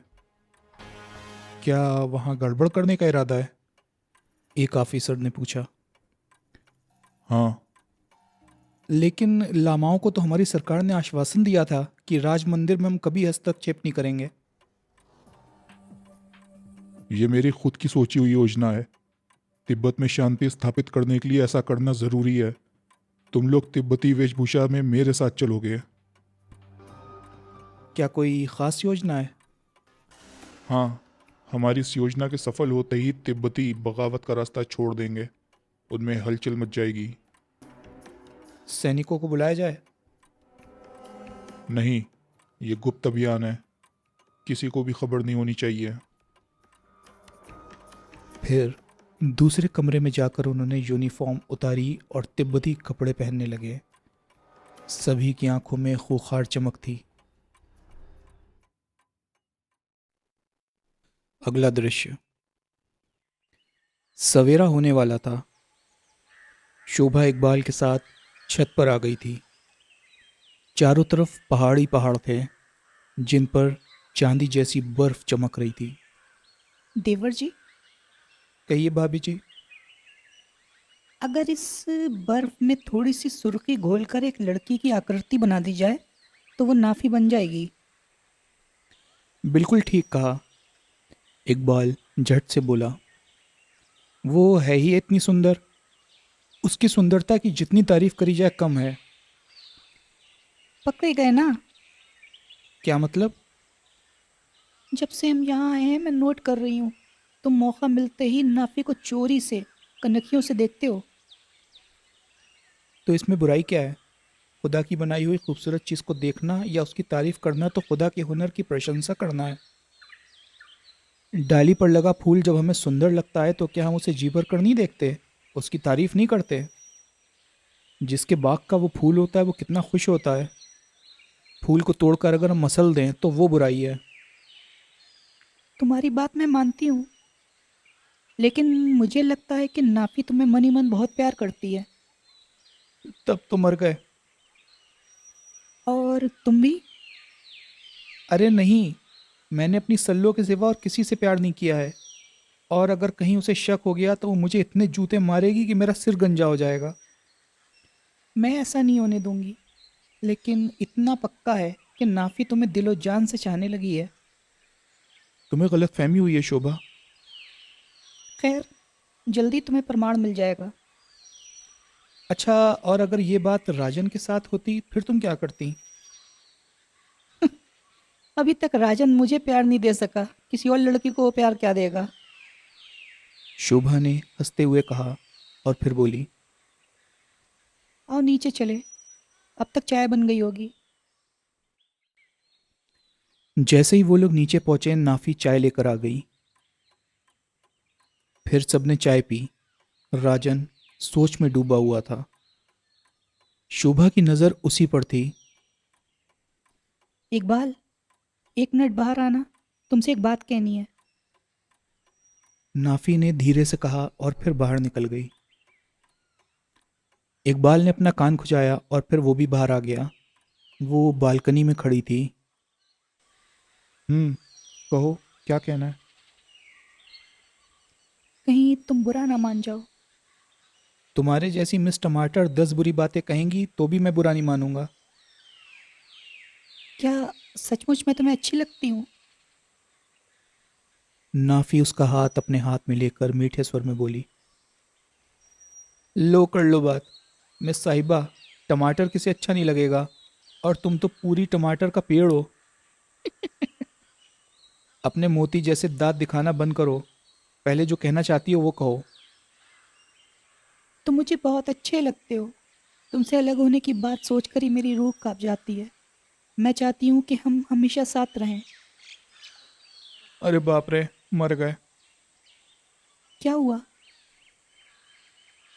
क्या वहां गड़बड़ करने का इरादा है? एक ऑफिसर ने पूछा। हाँ, लेकिन लामाओं को तो हमारी सरकार ने आश्वासन दिया था कि राज मंदिर में हम कभी हस्तक्षेप नहीं करेंगे। ये मेरी खुद की सोची हुई योजना है। तिब्बत में शांति स्थापित करने के लिए ऐसा करना जरूरी है। तुम लोग तिब्बती वेशभूषा में मेरे साथ चलोगे। क्या कोई खास योजना है? हाँ, हमारी इस योजना के सफल होते ही तिब्बती बगावत का रास्ता छोड़ देंगे। उनमें हलचल मच जाएगी। सैनिकों को बुलाया जाए? नहीं, ये गुप्त अभियान है। किसी को भी खबर नहीं होनी चाहिए। फिर दूसरे कमरे में जाकर उन्होंने यूनिफॉर्म उतारी और तिब्बती कपड़े पहनने लगे। सभी की आंखों में खूंखार चमक थी। अगला दृश्य। सवेरा होने वाला था। शोभा इकबाल के साथ छत पर आ गई थी। चारों तरफ पहाड़ी पहाड़ थे जिन पर चांदी जैसी बर्फ चमक रही थी। देवर जी, कहिए भाभी जी। अगर इस बर्फ में थोड़ी सी सुर्खी घोलकर एक लड़की की आकृति बना दी जाए तो वो नाफी बन जाएगी। बिल्कुल ठीक कहा, इकबाल झट से बोला। वो है ही इतनी सुंदर। उसकी सुंदरता की जितनी तारीफ करी जाए कम है। पकड़े गए ना? क्या मतलब? जब से हम यहाँ आए हैं मैं नोट कर रही हूँ, तुम मौका मिलते ही नाफी को चोरी से कनखियों से देखते हो। तो इसमें बुराई क्या है? खुदा की बनाई हुई खूबसूरत चीज़ को देखना या उसकी तारीफ करना तो खुदा के हुनर की प्रशंसा करना है। डाली पर लगा फूल जब हमें सुंदर लगता है तो क्या हम उसे जी भर कर नहीं देखते, उसकी तारीफ नहीं करते? जिसके बाग का वो फूल होता है वो कितना खुश होता है। फूल को तोड़कर अगर हम मसल दें तो वो बुराई है। तुम्हारी बात मैं मानती हूँ, लेकिन मुझे लगता है कि नाफी तुम्हें मन ही मन बहुत प्यार करती है। तब तो मर गए। और तुम भी? अरे नहीं, मैंने अपनी सल्लो के सिवा और किसी से प्यार नहीं किया है। और अगर कहीं उसे शक हो गया तो वो मुझे इतने जूते मारेगी कि मेरा सिर गंजा हो जाएगा। मैं ऐसा नहीं होने दूंगी, लेकिन इतना पक्का है कि नाफी तुम्हें दिलो जान से चाहने लगी है। तुम्हें गलतफहमी हुई है शोभा। खैर, जल्दी तुम्हें प्रमाण मिल जाएगा। अच्छा, और अगर ये बात राजन के साथ होती फिर तुम क्या करती? अभी तक राजन मुझे प्यार नहीं दे सका, किसी और लड़की को वो प्यार क्या देगा। शोभा ने हंसते हुए कहा और फिर बोली। आओ नीचे चले, अब तक चाय बन गई होगी। जैसे ही वो लोग नीचे पहुंचे नाफी चाय लेकर आ गई। फिर सबने चाय पी। राजन सोच में डूबा हुआ था। शोभा की नज़र उसी पर थी। इकबाल, एक मिनट बाहर आना, तुमसे एक बात कहनी है। नाफी ने धीरे से कहा और फिर बाहर निकल गई। इकबाल ने अपना कान खुजाया और फिर वो भी बाहर आ गया। वो बालकनी में खड़ी थी। कहो, क्या कहना है? कहीं तुम बुरा ना मान जाओ। तुम्हारे जैसी मिस टमाटर 10 बुरी बातें कहेंगी तो भी मैं बुरा नहीं मानूंगा। क्या सचमुच मैं तुम्हें अच्छी लगती हूँ? नाफी उसका हाथ अपने हाथ में लेकर मीठे स्वर में बोली। लो कर लो बात। मिस साहिबा, टमाटर किसे अच्छा नहीं लगेगा, और तुम तो पूरी टमाटर का पेड़ हो। अपने मोती जैसे दांत दिखाना बंद करो। पहले जो कहना चाहती हो वो कहो। तुम मुझे बहुत अच्छे लगते हो। तुमसे अलग होने की बात सोचकर ही मेरी रूह कांप जाती है। मैं चाहती हूँ कि हम हमेशा साथ रहें। अरे बाप रे, मर गए। क्या हुआ?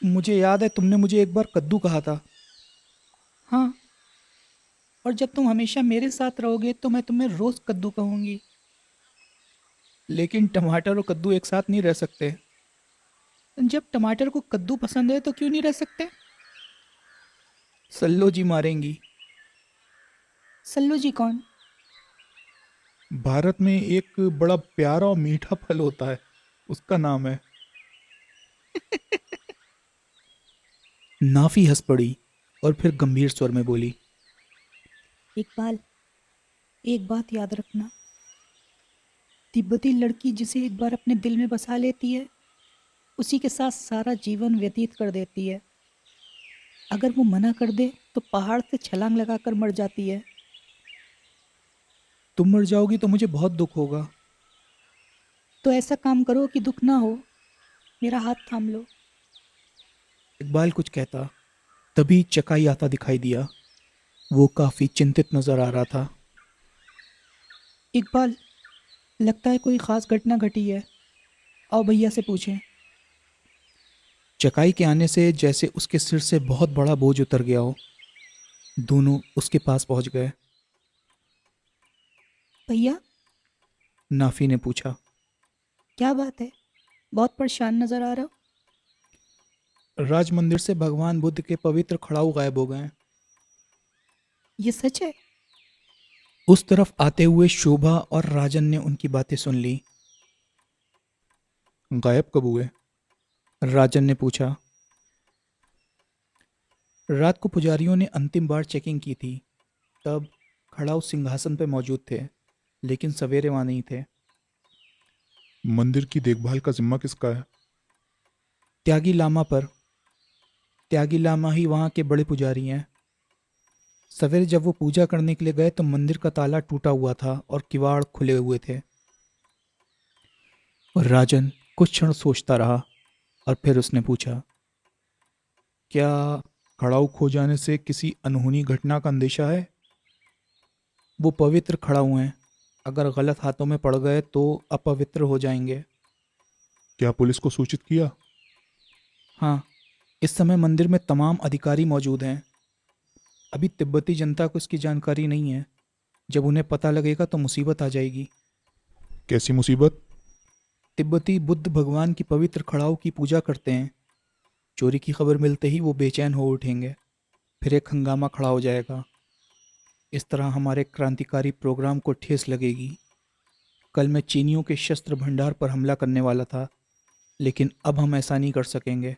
मुझे याद है तुमने मुझे एक बार कद्दू कहा था। हाँ, और जब तुम हमेशा मेरे साथ रहोगे तो मैं तुम्हें रोज़ कद्दू कहूँगी। लेकिन टमाटर और कद्दू एक साथ नहीं रह सकते। जब टमाटर को कद्दू पसंद है तो क्यों नहीं रह सकते? सल्लो जी मारेंगी। सल्लू जी कौन? भारत में एक बड़ा प्यारा और मीठा फल होता है, उसका नाम है। नाफी हंस पड़ी और फिर गंभीर स्वर में बोली, इकबाल, एक बात याद रखना, तिब्बती लड़की जिसे एक बार अपने दिल में बसा लेती है, उसी के साथ सारा जीवन व्यतीत कर देती है। अगर वो मना कर दे तो पहाड़ से छलांग लगाकर मर जाती है। तुम मर जाओगी तो मुझे बहुत दुख होगा। तो ऐसा काम करो कि दुख ना हो, मेरा हाथ थाम लो। इकबाल कुछ कहता, तभी चकाई आता दिखाई दिया। वो काफी चिंतित नजर आ रहा था। इकबाल, लगता है कोई ख़ास घटना घटी है, आओ भैया से पूछें। चकाई के आने से जैसे उसके सिर से बहुत बड़ा बोझ उतर गया हो। दोनों उसके पास पहुंच गए। भैया, नाफी ने पूछा, क्या बात है, बहुत परेशान नज़र आ रहा हो। राज मंदिर से भगवान बुद्ध के पवित्र खड़ाऊ गायब हो गए हैं। ये सच है? उस तरफ आते हुए शोभा और राजन ने उनकी बातें सुन ली। गायब कब हुए? राजन ने पूछा। रात को पुजारियों ने अंतिम बार चेकिंग की थी, तब खड़ाऊ सिंहासन पर मौजूद थे, लेकिन सवेरे वहां नहीं थे। मंदिर की देखभाल का जिम्मा किसका है? त्यागी लामा पर। त्यागी लामा ही वहां के बड़े पुजारी हैं। सवेरे जब वो पूजा करने के लिए गए तो मंदिर का ताला टूटा हुआ था और किवाड़ खुले हुए थे। और राजन कुछ क्षण सोचता रहा और फिर उसने पूछा, क्या खड़ाऊ खो जाने से किसी अनहोनी घटना का अंदेशा है? वो पवित्र खड़ाऊ हैं, अगर गलत हाथों में पड़ गए तो अपवित्र हो जाएंगे। क्या पुलिस को सूचित किया? हाँ, इस समय मंदिर में तमाम अधिकारी मौजूद हैं। अभी तिब्बती जनता को इसकी जानकारी नहीं है। जब उन्हें पता लगेगा तो मुसीबत आ जाएगी। कैसी मुसीबत? तिब्बती बुद्ध भगवान की पवित्र खड़ाऊ की पूजा करते हैं। चोरी की खबर मिलते ही वो बेचैन हो उठेंगे, फिर एक हंगामा खड़ा हो जाएगा। इस तरह हमारे क्रांतिकारी प्रोग्राम को ठेस लगेगी। कल मैं चीनियों के शस्त्र भंडार पर हमला करने वाला था, लेकिन अब हम ऐसा नहीं कर सकेंगे।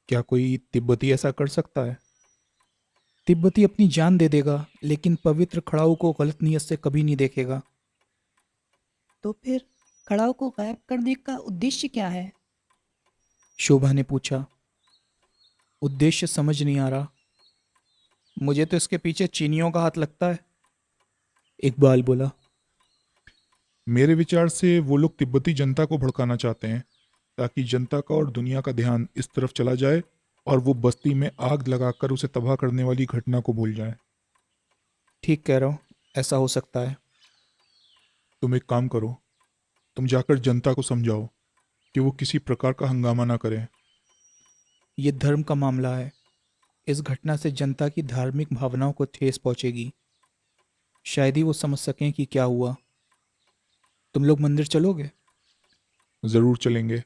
क्या कोई तिब्बती ऐसा कर सकता है? तिब्बती अपनी जान दे देगा, लेकिन पवित्र खड़ाऊ को गलत नीयत से कभी नहीं देखेगा। तो फिर खड़ाऊ को गायब करने का उद्देश्य क्या है? शोभा ने पूछा। उद्देश्य समझ नहीं आ रहा। मुझे तो इसके पीछे चीनियों का हाथ लगता है, इकबाल बोला। मेरे विचार से वो लोग तिब्बती जनता को भड़काना चाहते हैं, ताकि जनता का और दुनिया का ध्यान इस तरफ चला जाए और वो बस्ती में आग लगाकर उसे तबाह करने वाली घटना को भूल जाए। ठीक कह रहा हूँ, ऐसा हो सकता है। तुम एक काम करो, तुम जाकर जनता को समझाओ कि वो किसी प्रकार का हंगामा ना करें। ये धर्म का मामला है। इस घटना से जनता की धार्मिक भावनाओं को ठेस पहुंचेगी। शायद ही वो समझ सकें कि क्या हुआ। तुम लोग मंदिर चलोगे? ज़रूर चलेंगे,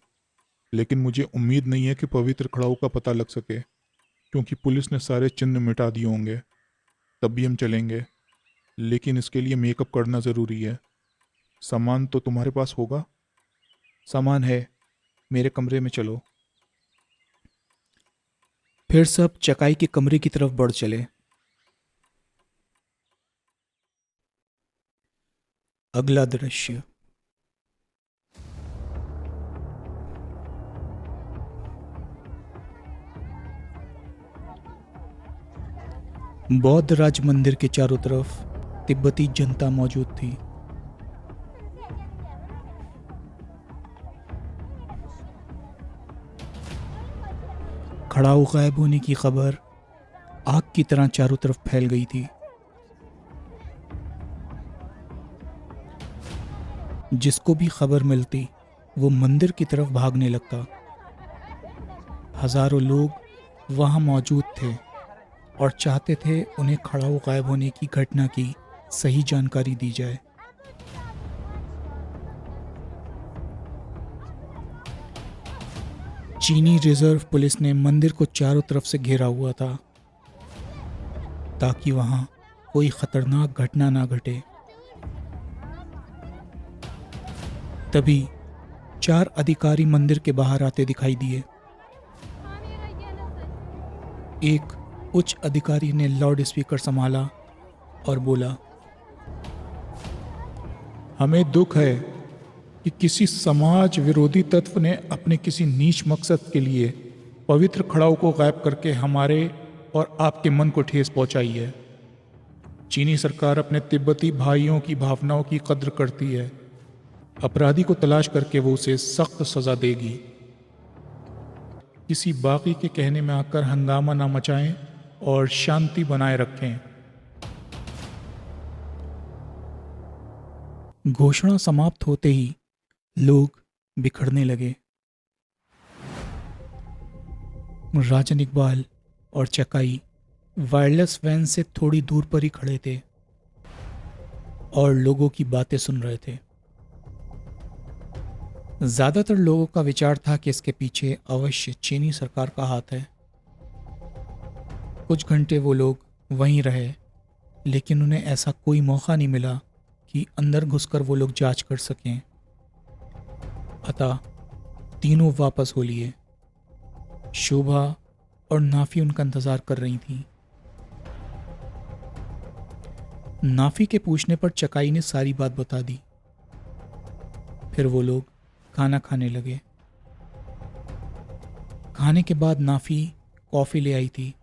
लेकिन मुझे उम्मीद नहीं है कि पवित्र खड़ाऊ का पता लग सके, क्योंकि पुलिस ने सारे चिन्ह मिटा दिए होंगे। तब भी हम चलेंगे, लेकिन इसके लिए मेकअप करना ज़रूरी है। सामान तो तुम्हारे पास होगा? सामान है, मेरे कमरे में चलो। फिर सब चकाई के कमरे की तरफ बढ़ चले। अगला दृश्य। बौद्ध राज मंदिर के चारों तरफ तिब्बती जनता मौजूद थी। खड़ाऊ गायब होने की खबर आग की तरह चारों तरफ फैल गई थी। जिसको भी खबर मिलती वो मंदिर की तरफ भागने लगता। हजारों लोग वहां मौजूद थे और चाहते थे उन्हें खड़ाऊ गायब होने की घटना की सही जानकारी दी जाए। चीनी रिजर्व पुलिस ने मंदिर को चारों तरफ से घेरा हुआ था, ताकि वहां कोई खतरनाक घटना ना घटे। तभी 4 अधिकारी मंदिर के बाहर आते दिखाई दिए। एक उच्च अधिकारी ने लाउड स्पीकर संभाला और बोला, हमें दुख है कि किसी समाज विरोधी तत्व ने अपने किसी नीच मकसद के लिए पवित्र खड़ाऊ को गायब करके हमारे और आपके मन को ठेस पहुंचाई है। चीनी सरकार अपने तिब्बती भाइयों की भावनाओं की कद्र करती है। अपराधी को तलाश करके वो उसे सख्त सजा देगी। किसी बाकी के कहने में आकर हंगामा ना मचाएं और शांति बनाए रखें। घोषणा समाप्त होते ही लोग बिखरने लगे। राजन इकबाल और चकाई वायरलेस वैन से थोड़ी दूर पर ही खड़े थे और लोगों की बातें सुन रहे थे। ज्यादातर लोगों का विचार था कि इसके पीछे अवश्य चीनी सरकार का हाथ है। कुछ घंटे वो लोग वहीं रहे, लेकिन उन्हें ऐसा कोई मौका नहीं मिला कि अंदर घुसकर वो लोग जांच कर सकें। अतः तीनों वापस हो लिए। शोभा और नाफी उनका इंतजार कर रही थी। नाफी के पूछने पर चकाई ने सारी बात बता दी। फिर वो लोग खाना खाने लगे। खाने के बाद नाफी कॉफी ले आई थी।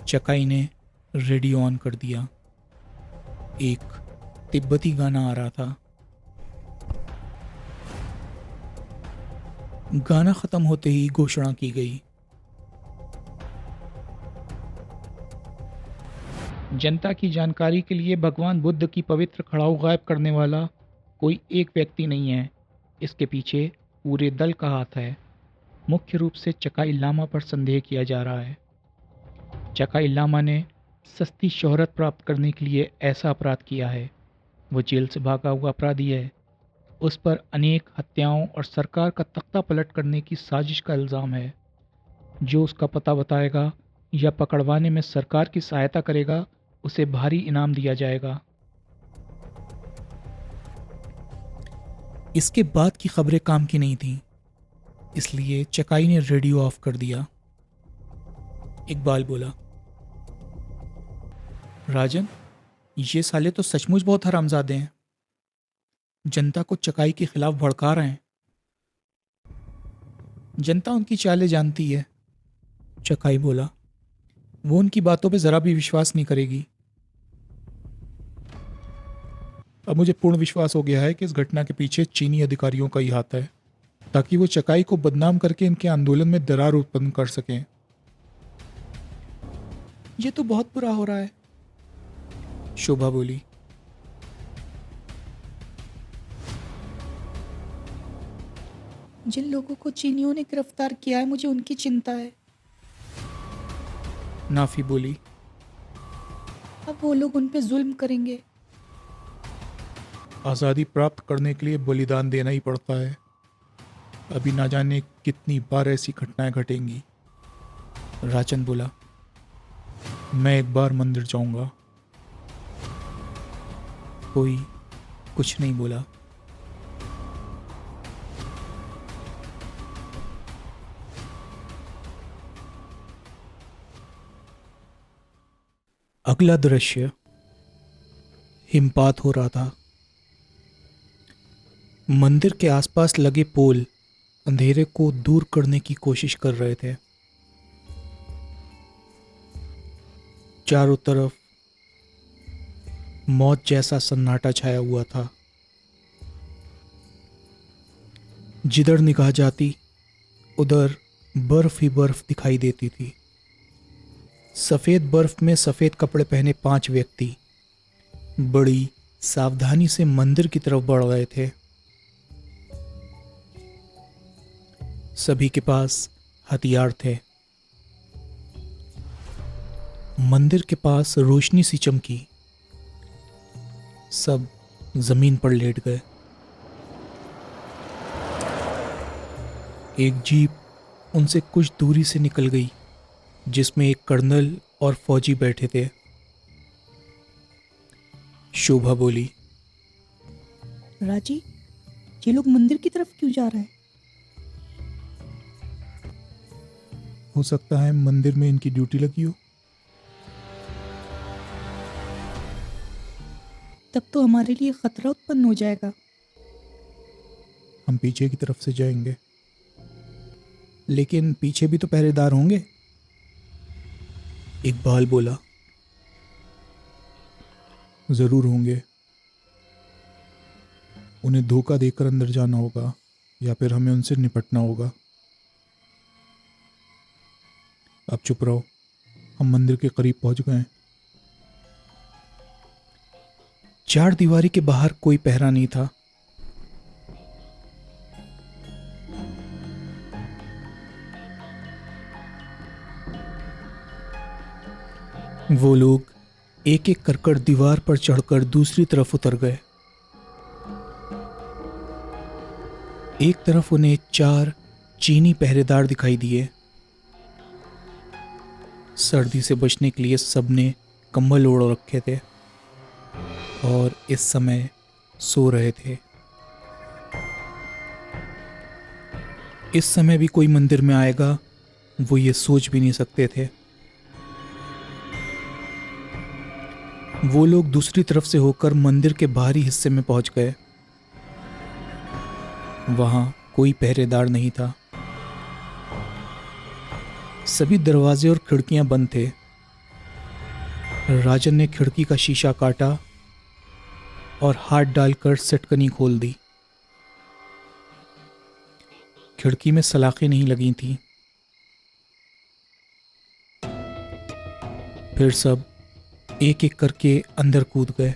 चकाई ने रेडियो ऑन कर दिया। एक तिब्बती गाना आ रहा था। गाना खत्म होते ही घोषणा की गई, जनता की जानकारी के लिए भगवान बुद्ध की पवित्र खड़ाऊ गायब करने वाला कोई एक व्यक्ति नहीं है। इसके पीछे पूरे दल का हाथ है। मुख्य रूप से चकाई लामा पर संदेह किया जा रहा है। चकाई लामा ने सस्ती शोहरत प्राप्त करने के लिए ऐसा अपराध किया है। वो जेल से भागा हुआ अपराधी है। उस पर अनेक हत्याओं और सरकार का तख्ता पलट करने की साजिश का इल्ज़ाम है। जो उसका पता बताएगा या पकड़वाने में सरकार की सहायता करेगा, उसे भारी इनाम दिया जाएगा। इसके बाद की खबरें काम की नहीं थीं, इसलिए चकाई ने रेडियो ऑफ कर दिया। इकबाल बोला, राजन, ये साले तो सचमुच बहुत हरामजादे हैं। जनता को चकाई के खिलाफ भड़का रहे हैं। जनता उनकी चालें जानती है। चकाई बोला, वो उनकी बातों पे जरा भी विश्वास नहीं करेगी। अब मुझे पूर्ण विश्वास हो गया है कि इस घटना के पीछे चीनी अधिकारियों का ही हाथ है, ताकि वो चकाई को बदनाम करके इनके आंदोलन में दरार उत्पन्न कर सकें। ये तो बहुत बुरा हो रहा है, शोभा बोली। जिन लोगों को चीनियों ने गिरफ्तार किया है, मुझे उनकी चिंता है। नाफी बोली, अब वो लोग उन पे जुल्म करेंगे। आज़ादी प्राप्त करने के लिए बलिदान देना ही पड़ता है। अभी ना जाने कितनी बार ऐसी घटनाएं घटेंगी। राजन बोला, मैं एक बार मंदिर जाऊंगा। कोई कुछ नहीं बोला। अगला दृश्य, हिमपात हो रहा था। मंदिर के आसपास लगे पोल अंधेरे को दूर करने की कोशिश कर रहे थे। चारों तरफ मौत जैसा सन्नाटा छाया हुआ था। जिधर निगाह जाती उधर बर्फ ही बर्फ दिखाई देती थी। सफेद बर्फ में सफेद कपड़े पहने 5 व्यक्ति बड़ी सावधानी से मंदिर की तरफ बढ़ रहे थे। सभी के पास हथियार थे। मंदिर के पास रोशनी सी चमकी। सब जमीन पर लेट गए। एक जीप उनसे कुछ दूरी से निकल गई, जिसमें एक कर्नल और फौजी बैठे थे। शोभा बोली, राजी, ये लोग मंदिर की तरफ क्यों जा रहे हैं? हो सकता है मंदिर में इनकी ड्यूटी लगी हो। तब तो हमारे लिए खतरा उत्पन्न हो जाएगा। हम पीछे की तरफ से जाएंगे। लेकिन पीछे भी तो पहरेदार होंगे, इकबाल बोला। जरूर होंगे। उन्हें धोखा देकर अंदर जाना होगा या फिर हमें उनसे निपटना होगा। अब चुप रहो, हम मंदिर के करीब पहुंच गए हैं। चार दीवारी के बाहर कोई पहरा नहीं था। वो लोग एक एक कर दीवार पर चढ़कर दूसरी तरफ उतर गए। एक तरफ उन्हें 4 चीनी पहरेदार दिखाई दिए। सर्दी से बचने के लिए सबने कंबल ओढ़ रखे थे और इस समय सो रहे थे। इस समय भी कोई मंदिर में आएगा, वो ये सोच भी नहीं सकते थे। वो लोग दूसरी तरफ से होकर मंदिर के बाहरी हिस्से में पहुंच गए। वहां कोई पहरेदार नहीं था। सभी दरवाजे और खिड़कियां बंद थे। राजन ने खिड़की का शीशा काटा और हाथ डालकर सिटकनी खोल दी। खिड़की में सलाखें नहीं लगी थी। फिर सब एक एक करके अंदर कूद गए।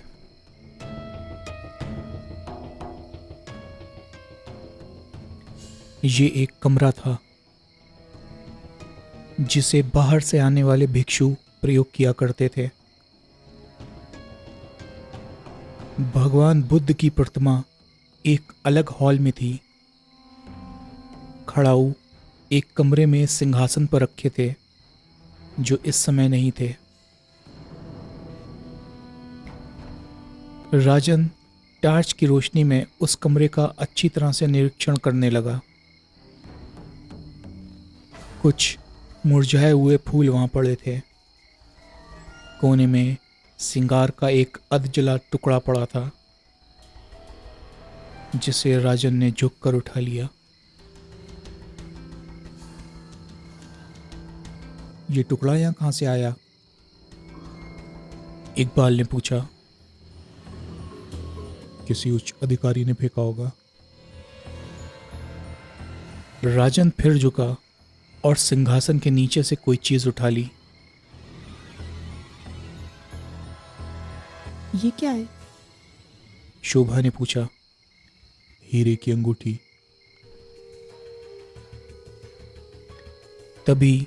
ये एक कमरा था जिसे बाहर से आने वाले भिक्षु प्रयोग किया करते थे। भगवान बुद्ध की प्रतिमा एक अलग हॉल में थी। खड़ाऊ एक कमरे में सिंहासन पर रखे थे जो इस समय नहीं थे। राजन टार्च की रोशनी में उस कमरे का अच्छी तरह से निरीक्षण करने लगा। कुछ मुरझाए हुए फूल वहां पड़े थे। कोने में सिंगार का एक अधजला टुकड़ा पड़ा था जिसे राजन ने झुककर उठा लिया। ये टुकड़ा यहां कहां से आया? इकबाल ने पूछा। किसी उच्च अधिकारी ने फेंका होगा। राजन फिर झुका और सिंहासन के नीचे से कोई चीज उठा ली। ये क्या है? शोभा ने पूछा। हीरे की अंगूठी। तभी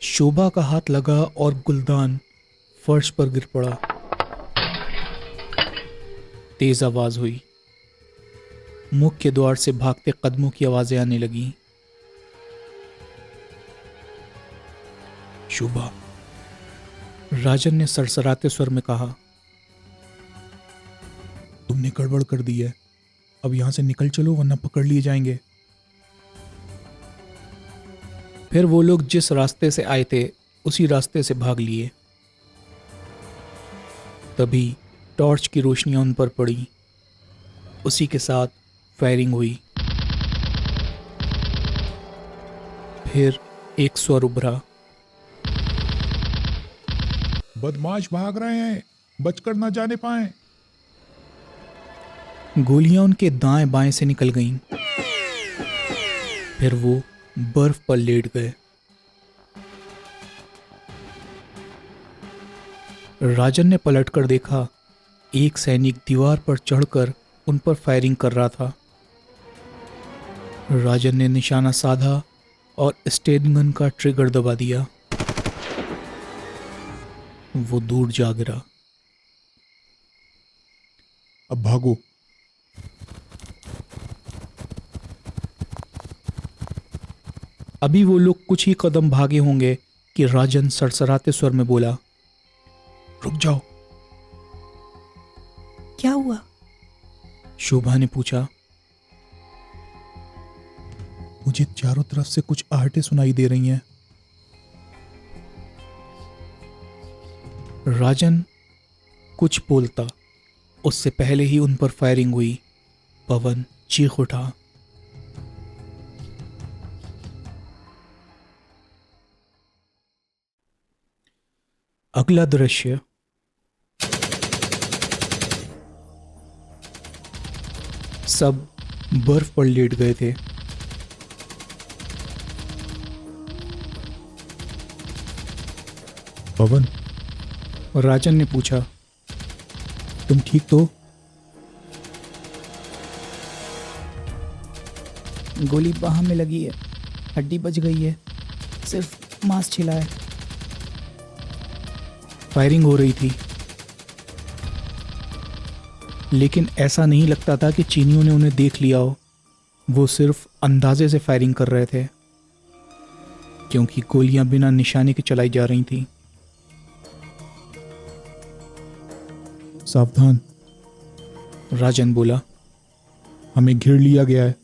शोभा का हाथ लगा और गुलदान फर्श पर गिर पड़ा। तेज आवाज हुई। मुख्य द्वार से भागते कदमों की आवाजें आने लगी। शोभा, राजन ने सरसराते स्वर में कहा। तुमने गड़बड़ कर दी है। अब यहां से निकल चलो वरना पकड़ लिए जाएंगे। फिर वो लोग जिस रास्ते से आए थे उसी रास्ते से भाग लिए। तभी टॉर्च की रोशनियां उन पर पड़ी। उसी के साथ फायरिंग हुई। फिर एक स्वर उभरा। बदमाश भाग रहे हैं, बचकर ना जाने पाए। गोलियां उनके दाएं बाएं से निकल गईं। फिर वो बर्फ पर लेट गए। राजन ने पलटकर देखा, एक सैनिक दीवार पर चढ़कर उन पर फायरिंग कर रहा था। राजन ने निशाना साधा और स्टेन गन का ट्रिगर दबा दिया। वो दूर जा गिरा। अब भागो। अभी वो लोग कुछ ही कदम भागे होंगे कि राजन सरसराते स्वर में बोला, रुक जाओ। क्या हुआ? शोभा ने पूछा। मुझे चारों तरफ से कुछ आहटें सुनाई दे रही हैं। राजन कुछ बोलता उससे पहले ही उन पर फायरिंग हुई। पवन चीख उठा। अगला दृश्य सब बर्फ पर लेट गए थे। पवन, राजन ने पूछा, तुम ठीक तो? गोली बाह में लगी है, हड्डी बच गई है, सिर्फ मांस छिला है। फायरिंग हो रही थी, लेकिन ऐसा नहीं लगता था कि चीनियों ने उन्हें देख लिया हो। वो सिर्फ अंदाजे से फायरिंग कर रहे थे, क्योंकि गोलियां बिना निशाने के चलाई जा रही थीं। सावधान, राजन बोला। हमें घेर लिया गया है।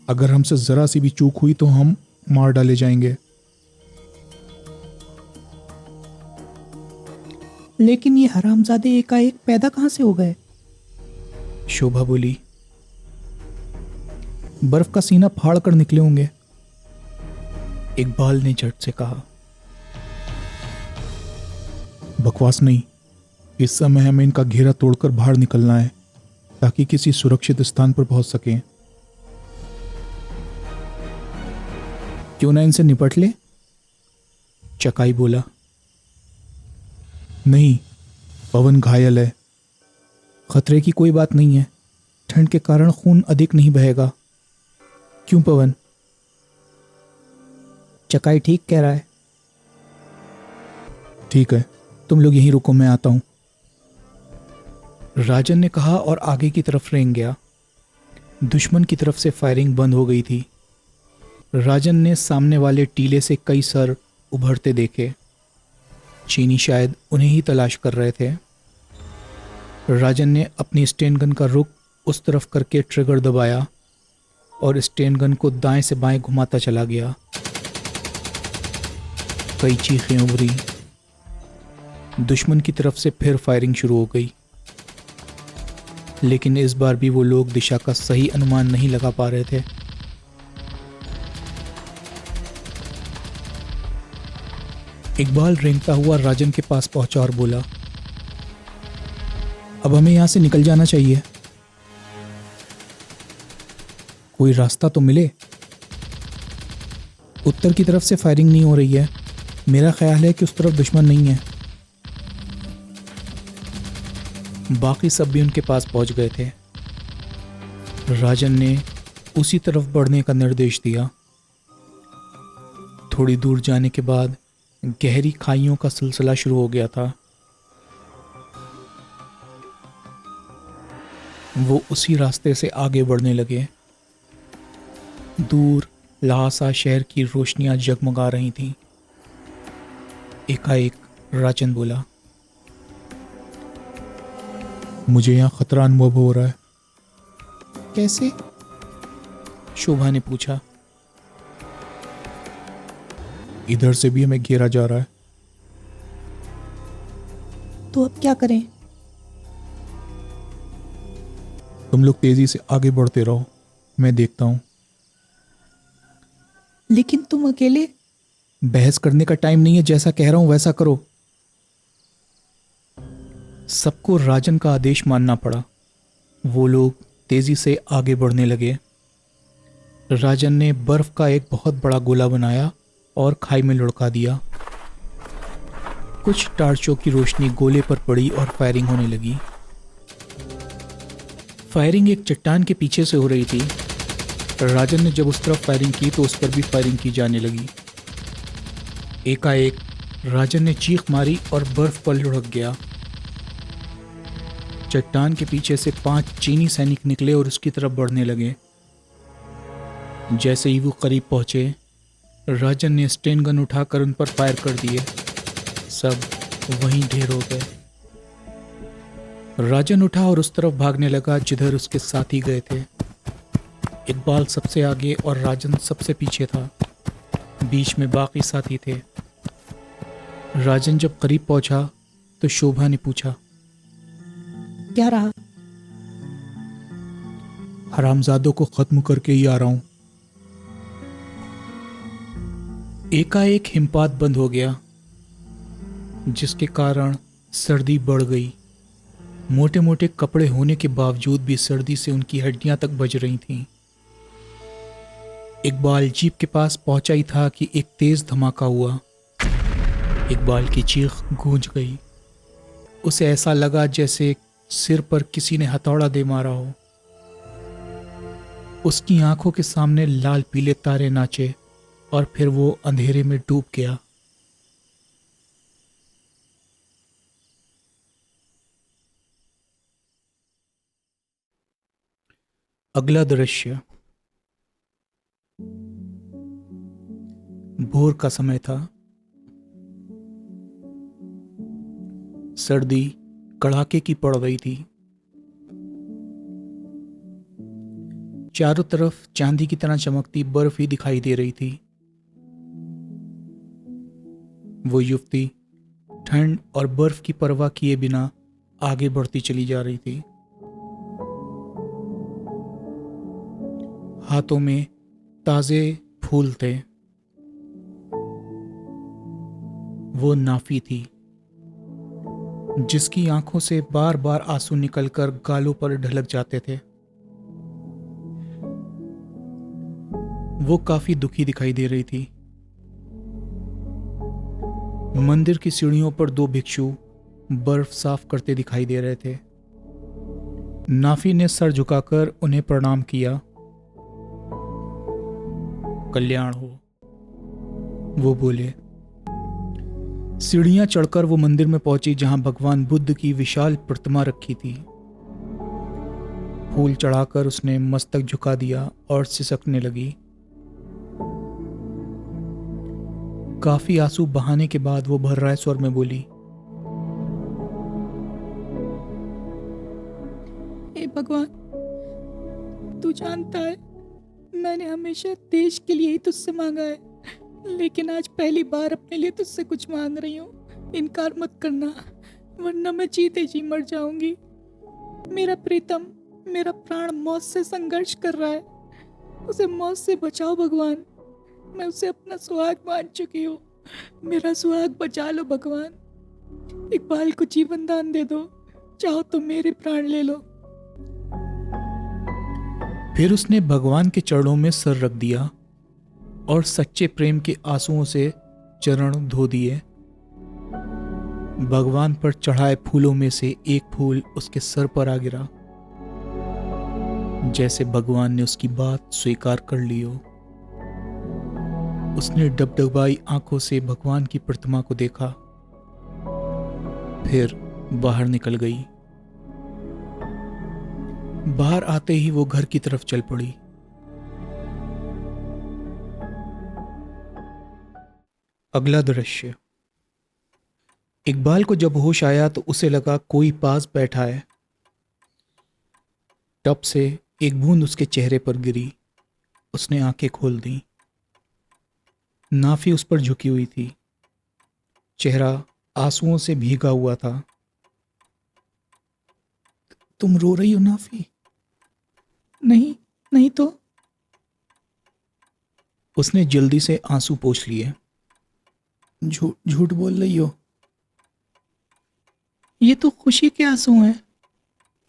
अगर हमसे जरा सी भी चूक हुई तो हम मार डाले जाएंगे। लेकिन ये हरामजादे एकाएक पैदा कहां से हो गए? शोभा बोली। बर्फ का सीना फाड़ कर निकले होंगे, इकबाल ने झट से कहा। बकवास नहीं, इस समय हमें इनका घेरा तोड़कर बाहर निकलना है ताकि किसी सुरक्षित स्थान पर पहुंच सकें। क्यों ना इनसे निपट ले? चकाई बोला। नहीं, पवन घायल है। खतरे की कोई बात नहीं है, ठंड के कारण खून अधिक नहीं बहेगा। क्यों पवन? चकाई ठीक कह रहा है। ठीक है, तुम लोग यहीं रुको, मैं आता हूं, राजन ने कहा और आगे की तरफ रेंग गया। दुश्मन की तरफ से फायरिंग बंद हो गई थी। राजन ने सामने वाले टीले से कई सर उभरते देखे। चीनी शायद उन्हें ही तलाश कर रहे थे। राजन ने अपनी स्टेन गन का रुख उस तरफ करके ट्रिगर दबाया और स्टेन गन को दाएं से बाएं घुमाता चला गया। कई चीखें उभरी। दुश्मन की तरफ से फिर फायरिंग शुरू हो गई, लेकिन इस बार भी वो लोग दिशा का सही अनुमान नहीं लगा पा रहे थे। इकबाल रेंगता हुआ राजन के पास पहुंचा और बोला, अब हमें यहां से निकल जाना चाहिए। कोई रास्ता तो मिले। उत्तर की तरफ से फायरिंग नहीं हो रही है, मेरा ख्याल है कि उस तरफ दुश्मन नहीं है। बाकी सब भी उनके पास पहुंच गए थे। राजन ने उसी तरफ बढ़ने का निर्देश दिया। थोड़ी दूर जाने के बाद गहरी खाइयों का सिलसिला शुरू हो गया था। वो उसी रास्ते से आगे बढ़ने लगे। दूर लहासा शहर की रोशनियां जगमगा रही थीं। एकाएक राजन बोला, मुझे यहाँ खतरा अनुभव हो रहा है। कैसे? शोभा ने पूछा। इधर से भी हमें घेरा जा रहा है। तो अब क्या करें? तुम लोग तेजी से आगे बढ़ते रहो, मैं देखता हूं। लेकिन तुम अकेले? बहस करने का टाइम नहीं है, जैसा कह रहा हूं वैसा करो। सबको राजन का आदेश मानना पड़ा। वो लोग तेजी से आगे बढ़ने लगे। राजन ने बर्फ का एक बहुत बड़ा गोला बनाया और खाई में लुढ़का दिया। कुछ टार्चों की रोशनी गोले पर पड़ी और फायरिंग होने लगी। फायरिंग एक चट्टान के पीछे से हो रही थी। राजन ने जब उस तरफ फायरिंग की तो उस पर भी फायरिंग की जाने लगी। एकाएक राजन ने चीख मारी और बर्फ पर लुढ़क गया। चट्टान के पीछे से 5 चीनी सैनिक निकले और उसकी तरफ बढ़ने लगे। जैसे ही वो करीब पहुंचे, राजन ने स्टेन गन उठाकर उन पर फायर कर दिए। सब वहीं ढेर हो गए। राजन उठा और उस तरफ भागने लगा जिधर उसके साथी गए थे। इकबाल सबसे आगे और राजन सबसे पीछे था। बीच में बाकी साथी थे। राजन जब करीब पहुंचा तो शोभा ने पूछा, क्या रहा? हरामजादों को खत्म करके ही आ रहा हूं। एकाएक हिमपात बंद हो गया, जिसके कारण सर्दी बढ़ गई। मोटे मोटे कपड़े होने के बावजूद भी सर्दी से उनकी हड्डियां तक बज रही थीं। इकबाल जीप के पास पहुंचा ही था कि एक तेज धमाका हुआ। इकबाल की चीख गूंज गई। उसे ऐसा लगा जैसे सिर पर किसी ने हथौड़ा दे मारा हो। उसकी आंखों के सामने लाल पीले तारे नाचे और फिर वो अंधेरे में डूब गया। अगला दृश्य। भोर का समय था। सर्दी कड़ाके की पड़ रही थी। चारों तरफ चांदी की तरह चमकती बर्फ ही दिखाई दे रही थी। वो युवती ठंड और बर्फ की परवाह किए बिना आगे बढ़ती चली जा रही थी। हाथों में ताजे फूल थे। वो नाफी थी, जिसकी आंखों से बार बार आंसू निकलकर गालों पर ढलक जाते थे। वो काफी दुखी दिखाई दे रही थी। मंदिर की सीढ़ियों पर दो भिक्षु बर्फ साफ करते दिखाई दे रहे थे। नाफी ने सर झुकाकर उन्हें प्रणाम किया। कल्याण हो, वो बोले। सीढ़ियां चढ़कर वो मंदिर में पहुंची, जहां भगवान बुद्ध की विशाल प्रतिमा रखी थी। फूल चढ़ाकर उसने मस्तक झुका दिया और सिसकने लगी। काफी आंसू बहाने के बाद वो भर्राए स्वर में बोली, हे भगवान, तू जानता है मैंने हमेशा देश के लिए ही तुझसे मांगा है, लेकिन आज पहली बार अपने लिए तुझसे कुछ मांग रही हूँ। इनकार मत करना, वरना मैं जीते जी मर जाऊंगी। मेरा प्रीतम, मेरा प्राण मौत से संघर्ष कर रहा है। उसे मौत से बचाओ भगवान। मैं उसे अपना सुहाग मान चुकी हूँ। मेरा सुहाग बचा लो भगवान। इकबाल को जीवन दान दे दो, चाहो तो मेरे प्राण ले लो। फिर उसने भगवान के चरणों में सर रख दिया और सच्चे प्रेम के आंसुओं से चरण धो दिए। भगवान पर चढ़ाए फूलों में से एक फूल उसके सर पर आ गिरा, जैसे भगवान ने उसकी बात स्वीकार कर ली हो। उसने डबडबाई आंखों से भगवान की प्रतिमा को देखा, फिर बाहर निकल गई। बाहर आते ही वो घर की तरफ चल पड़ी। अगला दृश्य। इकबाल को जब होश आया तो उसे लगा कोई पास बैठा है। टप से एक बूंद उसके चेहरे पर गिरी। उसने आंखें खोल दी। नाफी उस पर झुकी हुई थी। चेहरा आंसुओं से भीगा हुआ था। तुम रो रही हो नाफी? नहीं, नहीं तो। उसने जल्दी से आंसू पोंछ लिए। झूठ बोल रही हो। ये तो खुशी के आंसू हैं।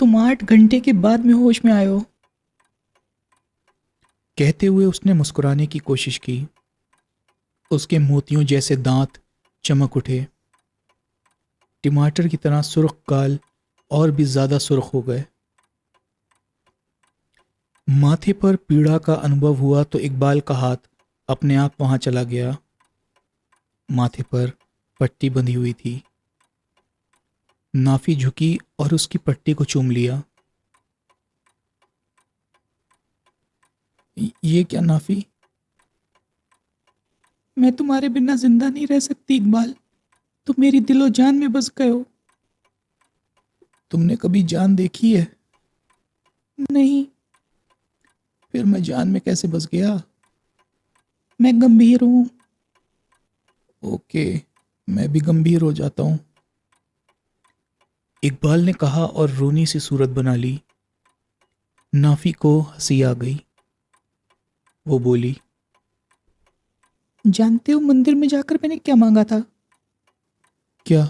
तुम 8 घंटे के बाद में होश में आए हो। कहते हुए उसने मुस्कुराने की कोशिश की। उसके मोतियों जैसे दांत चमक उठे। टमाटर की तरह सुर्ख गाल और भी ज्यादा सुर्ख हो गए। माथे पर पीड़ा का अनुभव हुआ तो इकबाल का हाथ अपने आप वहां चला गया। माथे पर पट्टी बंधी हुई थी। नाफी झुकी और उसकी पट्टी को चूम लिया। ये क्या नाफी? मैं तुम्हारे बिना जिंदा नहीं रह सकती इकबाल। तुम मेरी दिलो जान में बस गए हो। तुमने कभी जान देखी है? नहीं। फिर मैं जान में कैसे बच गया? मैं गंभीर हूं। ओके, मैं भी गंभीर हो जाता हूं, इकबाल ने कहा और रोनी सी सूरत बना ली। नाफी को हंसी आ गई। वो बोली, जानते हो मंदिर में जाकर मैंने क्या मांगा था? क्या?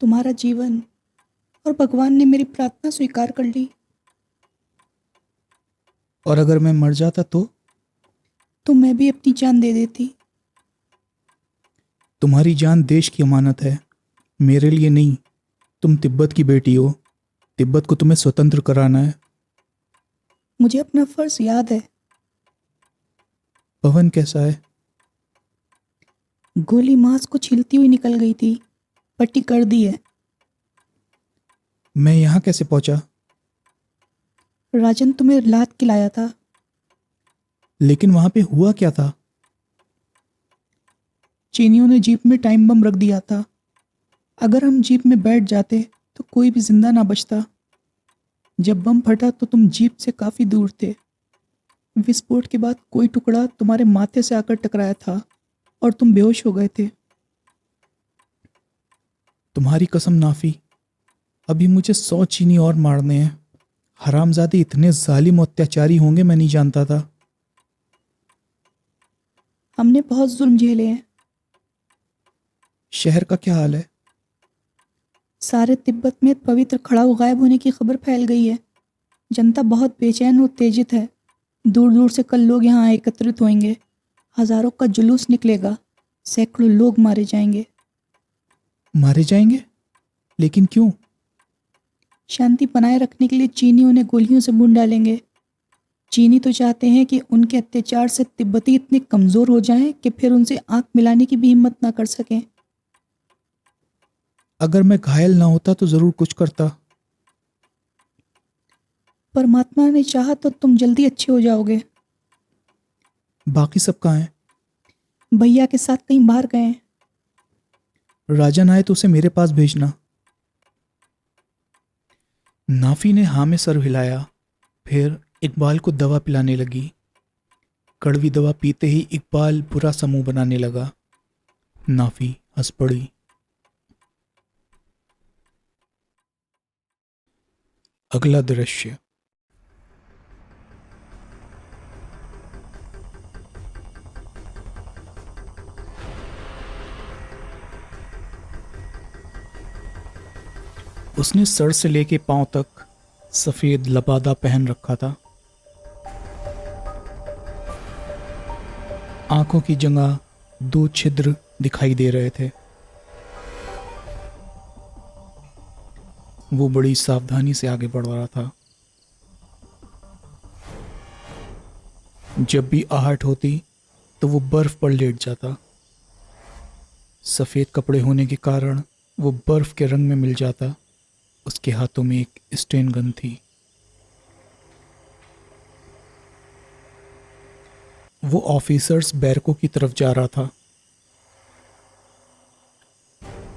तुम्हारा जीवन, और भगवान ने मेरी प्रार्थना स्वीकार कर ली। और अगर मैं मर जाता तो मैं भी अपनी जान दे देती। तुम्हारी जान देश की अमानत है, मेरे लिए नहीं। तुम तिब्बत की बेटी हो, तिब्बत को तुम्हें स्वतंत्र कराना है। मुझे अपना फर्ज याद है। पवन कैसा है? गोली मांस को छीलती हुई निकल गई थी, पट्टी कर दी है। मैं यहाँ कैसे पहुंचा? राजन तुम्हें लात खिलाया था। लेकिन वहां पे हुआ क्या था? चीनियों ने जीप में टाइम बम रख दिया था। अगर हम जीप में बैठ जाते तो कोई भी जिंदा ना बचता। जब बम फटा तो तुम जीप से काफी दूर थे। विस्फोट के बाद कोई टुकड़ा तुम्हारे माथे से आकर टकराया था और तुम बेहोश हो गए थे। तुम्हारी कसम नाफी, अभी मुझे 100 चीनी और मारने हैं। हरामजादे इतने जालिम और अत्याचारी होंगे, मैं नहीं जानता था। हमने बहुत जुल्म झेले हैं। शहर का क्या हाल है? सारे तिब्बत में पवित्र खड़ाऊ गायब होने की खबर फैल गई है। जनता बहुत बेचैन और उत्तेजित है। दूर दूर से कल लोग यहाँ एकत्रित होंगे। हजारों का जुलूस निकलेगा। सैकड़ों लोग मारे जाएंगे। मारे जाएंगे? लेकिन क्यों? शांति बनाए रखने के लिए चीनी उन्हें गोलियों से भून डालेंगे। चीनी तो चाहते हैं कि उनके अत्याचार से तिब्बती इतने कमजोर हो जाएं कि फिर उनसे आंख मिलाने की भी हिम्मत ना कर सकें। अगर मैं घायल ना होता तो जरूर कुछ करता। परमात्मा ने चाहा तो तुम जल्दी अच्छे हो जाओगे। बाकी सब कहाँ हैं? भैया के साथ कहीं बाहर गए हैं। राजन आए तो उसे मेरे पास भेजना। नाफी ने हाँ में सर हिलाया, फिर इकबाल को दवा पिलाने लगी। कड़वी दवा पीते ही इकबाल बुरा सा मुंह बनाने लगा। नाफी हंस पड़ी। अगला दृश्य। उसने सर से लेके पांव तक सफेद लबादा पहन रखा था। आंखों की जगह 2 छिद्र दिखाई दे रहे थे। वो बड़ी सावधानी से आगे बढ़ रहा था। जब भी आहट होती तो वो बर्फ पर लेट जाता। सफेद कपड़े होने के कारण वो बर्फ के रंग में मिल जाता। उसके हाथों में एक स्टेन गन थी। वो ऑफिसर्स बैरकों की तरफ जा रहा था।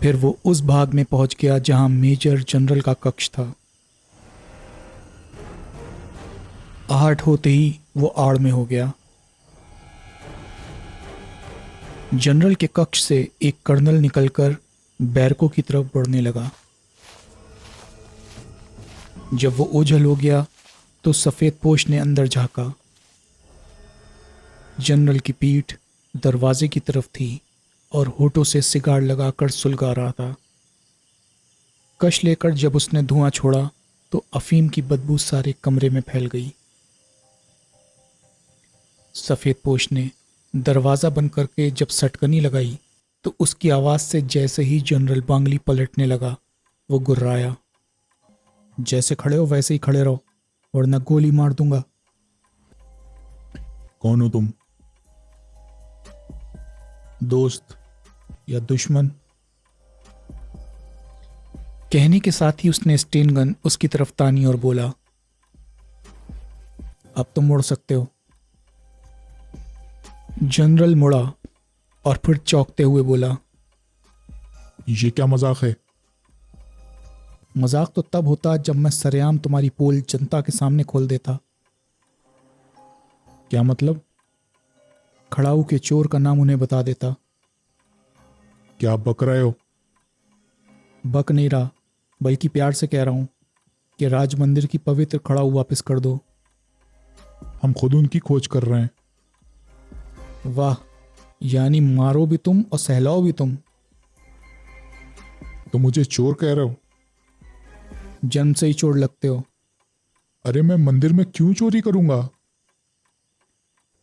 फिर वो उस भाग में पहुंच गया जहां मेजर जनरल का कक्ष था। आहट होते ही वो आड़ में हो गया। जनरल के कक्ष से एक कर्नल निकलकर बैरकों की तरफ बढ़ने लगा। जब वो ओझल हो गया तो सफेद पोश ने अंदर झांका। जनरल की पीठ दरवाजे की तरफ थी और होठों से सिगार लगाकर सुलगा रहा था। कश लेकर जब उसने धुआं छोड़ा तो अफीम की बदबू सारे कमरे में फैल गई। सफेद पोश ने दरवाजा बंद करके जब सटकनी लगाई तो उसकी आवाज से जैसे ही जनरल बांगली पलटने लगा, वो गुर्राया, जैसे खड़े हो वैसे ही खड़े रहो वरना गोली मार दूंगा। कौन हो तुम? दोस्त या दुश्मन? कहने के साथ ही उसने स्टेन गन उसकी तरफ तानी और बोला, अब तुम मुड़ सकते हो। जनरल मुड़ा और फिर चौंकते हुए बोला, ये क्या मजाक है? मजाक तो तब होता जब मैं सरेआम तुम्हारी पोल जनता के सामने खोल देता। क्या मतलब? खड़ाऊ के चोर का नाम उन्हें बता देता। क्या आप बक रहे हो? बक नहीं रहा, बल्कि प्यार से कह रहा हूं कि राज मंदिर की पवित्र खड़ाऊ वापस कर दो। हम खुद उनकी खोज कर रहे हैं। वाह, यानी मारो भी तुम और सहलाओ भी तुम। तो मुझे चोर कह रहे हो? जन्म से ही चोर लगते हो। अरे मैं मंदिर में क्यों चोरी करूंगा?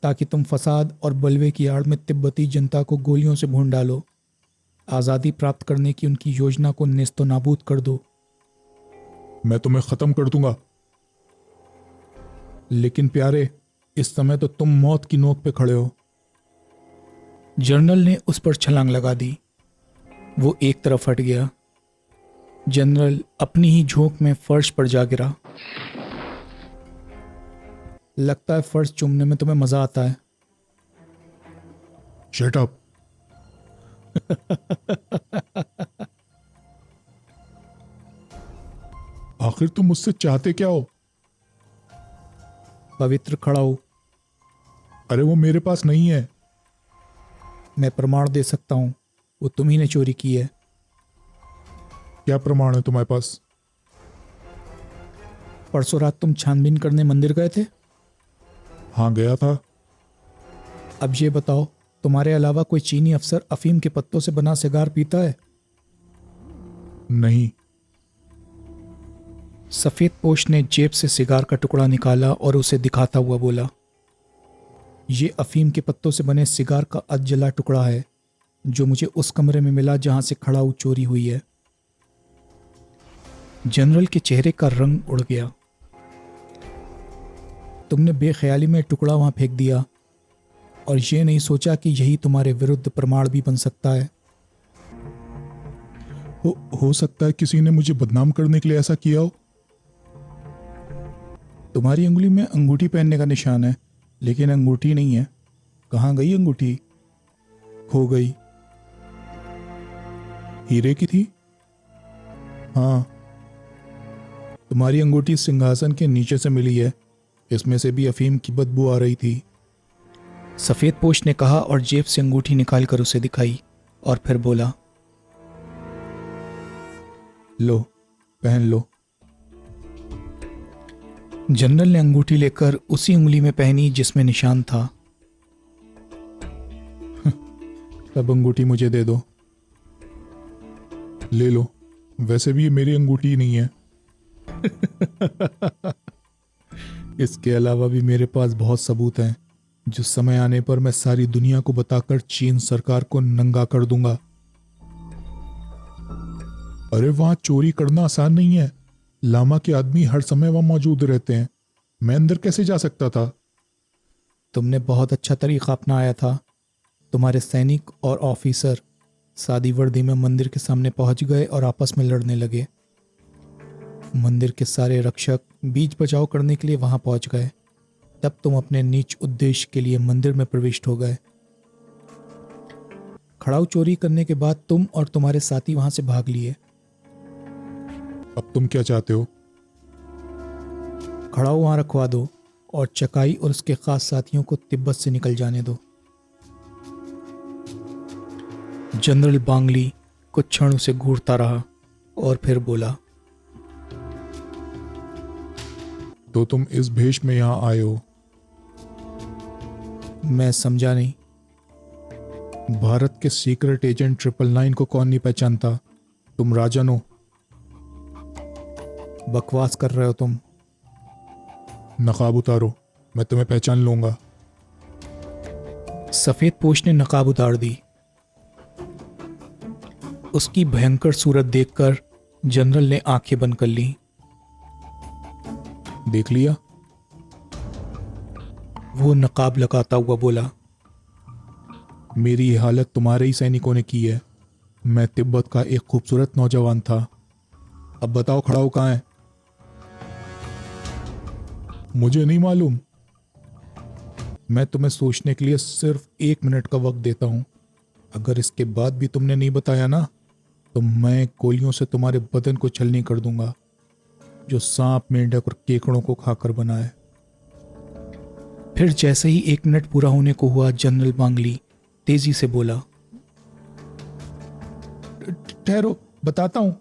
ताकि तुम फसाद और बलवे की आड़ में तिब्बती जनता को गोलियों से भून डालो, आज़ादी प्राप्त करने की उनकी योजना को नेस्तो नाबूद कर दो। मैं तुम्हें खत्म कर दूंगा। लेकिन प्यारे, इस समय तो तुम मौत की नोक पे खड़े हो। जनरल ने उस पर छलांग लगा दी। वो एक तरफ हट गया। जनरल अपनी ही झोंक में फर्श पर जा गिरा। लगता है फर्श चूमने में तुम्हें मजा आता है। Shut up. आखिर तुम मुझसे चाहते क्या हो? पवित्र खड़ाऊ। अरे वो मेरे पास नहीं है। मैं प्रमाण दे सकता हूं, वो तुम्ही ने चोरी की है। क्या प्रमाण है तुम्हारे पास? परसों रात तुम छानबीन करने मंदिर गए थे। हाँ गया था। अब ये बताओ, तुम्हारे अलावा कोई चीनी अफसर अफीम के पत्तों से बना सिगार पीता है? नहीं। सफेद पोश ने जेब से सिगार का टुकड़ा निकाला और उसे दिखाता हुआ बोला, ये अफीम के पत्तों से बने सिगार का अधजला टुकड़ा है जो मुझे उस कमरे में मिला जहां से खड़ाऊ चोरी हुई है। जनरल के चेहरे का रंग उड़ गया। तुमने बेख्याली में टुकड़ा वहां फेंक दिया और ये नहीं सोचा कि यही तुम्हारे विरुद्ध प्रमाण भी बन सकता है। हो सकता है किसी ने मुझे बदनाम करने के लिए ऐसा किया हो। तुम्हारी अंगुली में अंगूठी पहनने का निशान है, लेकिन अंगूठी नहीं है। कहाँ गई अंगूठी? खो गई। हीरे की थी? हाँ, तुम्हारी अंगूठी सिंहासन के नीचे से मिली है। इसमें से भी अफीम की बदबू आ रही थी। सफेद पोश ने कहा और जेब से अंगूठी निकालकर उसे दिखाई और फिर बोला, लो, पहन लो। जनरल ने अंगूठी लेकर उसी उंगली में पहनी जिसमें निशान था। तब अंगूठी मुझे दे दो। ले लो, वैसे भी ये मेरी अंगूठी नहीं है। इसके अलावा भी मेरे पास बहुत सबूत हैं जो समय आने पर मैं सारी दुनिया को बताकर चीन सरकार को नंगा कर दूंगा। अरे वहां चोरी करना आसान नहीं है। लामा के आदमी हर समय वहां मौजूद रहते हैं। मैं अंदर कैसे जा सकता था? तुमने बहुत अच्छा तरीका अपनाया था। तुम्हारे सैनिक और ऑफिसर सादी वर्दी में मंदिर के सामने पहुंच गए और आपस में लड़ने लगे। मंदिर के सारे रक्षक बीच बचाव करने के लिए वहां पहुंच गए। तब तुम अपने नीच उद्देश्य के लिए मंदिर में प्रविष्ट हो गए। खड़ाऊ चोरी करने के बाद तुम और तुम्हारे साथी वहां से भाग लिए। अब तुम क्या चाहते हो? खड़ाऊ वहां रखवा दो और चकाई और उसके खास साथियों को तिब्बत से निकल जाने दो। जनरल बांगली कुछ क्षण उसे घूरता रहा और फिर बोला, तो तुम इस भेष में यहां आए हो? मैं समझा नहीं। भारत के सीक्रेट एजेंट 999 को कौन नहीं पहचानता? तुम राजन हो। बकवास कर रहे हो तुम। नकाब उतारो, मैं तुम्हें पहचान लूंगा। सफेद पोश ने नकाब उतार दी। उसकी भयंकर सूरत देखकर जनरल ने आंखें बंद कर ली। देख लिया? वो नकाब लगाता हुआ बोला, मेरी ये हालत तुम्हारे ही सैनिकों ने की है। मैं तिब्बत का एक खूबसूरत नौजवान था। अब बताओ खड़ाऊ कहाँ है? मुझे नहीं मालूम। मैं तुम्हें सोचने के लिए सिर्फ 1 मिनट का वक्त देता हूं। अगर इसके बाद भी तुमने नहीं बताया ना, तो मैं गोलियों से तुम्हारे बदन को छलनी कर दूंगा, जो सांप, मेंढक और केकड़ों को खाकर बना है। फिर जैसे ही 1 मिनट पूरा होने को हुआ, जनरल बांगली तेजी से बोला, ठहरो, बताता हूं।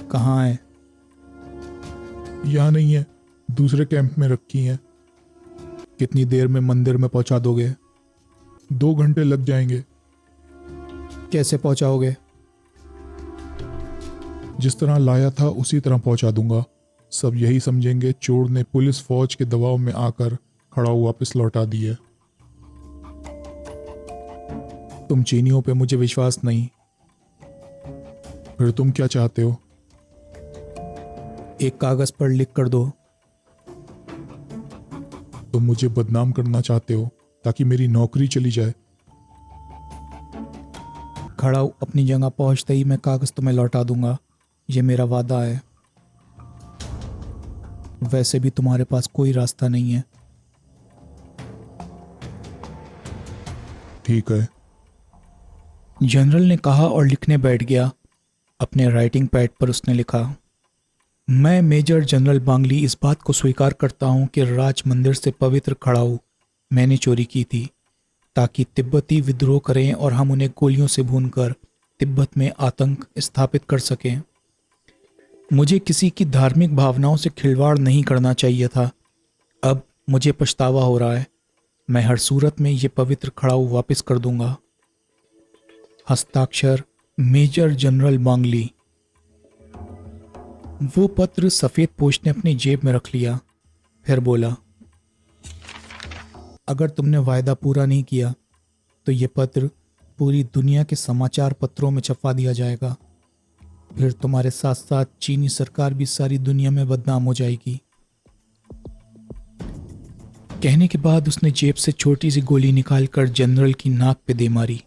कहाँ है? यहां नहीं है, दूसरे कैंप में रखी है। कितनी देर में मंदिर में पहुंचा दोगे? 2 घंटे लग जाएंगे। कैसे पहुंचाओगे? जिस तरह लाया था उसी तरह पहुंचा दूंगा। सब यही समझेंगे चोर ने पुलिस फौज के दबाव में आकर खड़ाऊ वापस लौटा दी है। तुम चीनियों पे मुझे विश्वास नहीं। फिर तुम क्या चाहते हो? एक कागज पर लिख कर दो। तुम मुझे बदनाम करना चाहते हो ताकि मेरी नौकरी चली जाए? खड़ाऊ अपनी जगह पहुंचते ही मैं कागज तुम्हें लौटा दूंगा, ये मेरा वादा है। वैसे भी तुम्हारे पास कोई रास्ता नहीं है। ठीक है। जनरल ने कहा और लिखने बैठ गया। अपने राइटिंग पैड पर उसने लिखा, मैं मेजर जनरल बांगली इस बात को स्वीकार करता हूं कि राज मंदिर से पवित्र खड़ाऊ मैंने चोरी की थी ताकि तिब्बती विद्रोह करें और हम उन्हें गोलियों से भूनकर तिब्बत में आतंक स्थापित कर सकें। मुझे किसी की धार्मिक भावनाओं से खिलवाड़ नहीं करना चाहिए था। अब मुझे पछतावा हो रहा है। मैं हर सूरत में ये पवित्र खड़ाऊ वापस कर दूंगा। हस्ताक्षर मेजर जनरल बांगली। वो पत्र सफेद पोश ने अपनी जेब में रख लिया। फिर बोला, अगर तुमने वायदा पूरा नहीं किया तो ये पत्र पूरी दुनिया के समाचार पत्रों में छपवा दिया जाएगा। फिर तुम्हारे साथ साथ चीनी सरकार भी सारी दुनिया में बदनाम हो जाएगी। कहने के बाद उसने जेब से छोटी सी गोली निकालकर जनरल की नाक पे दे मारी।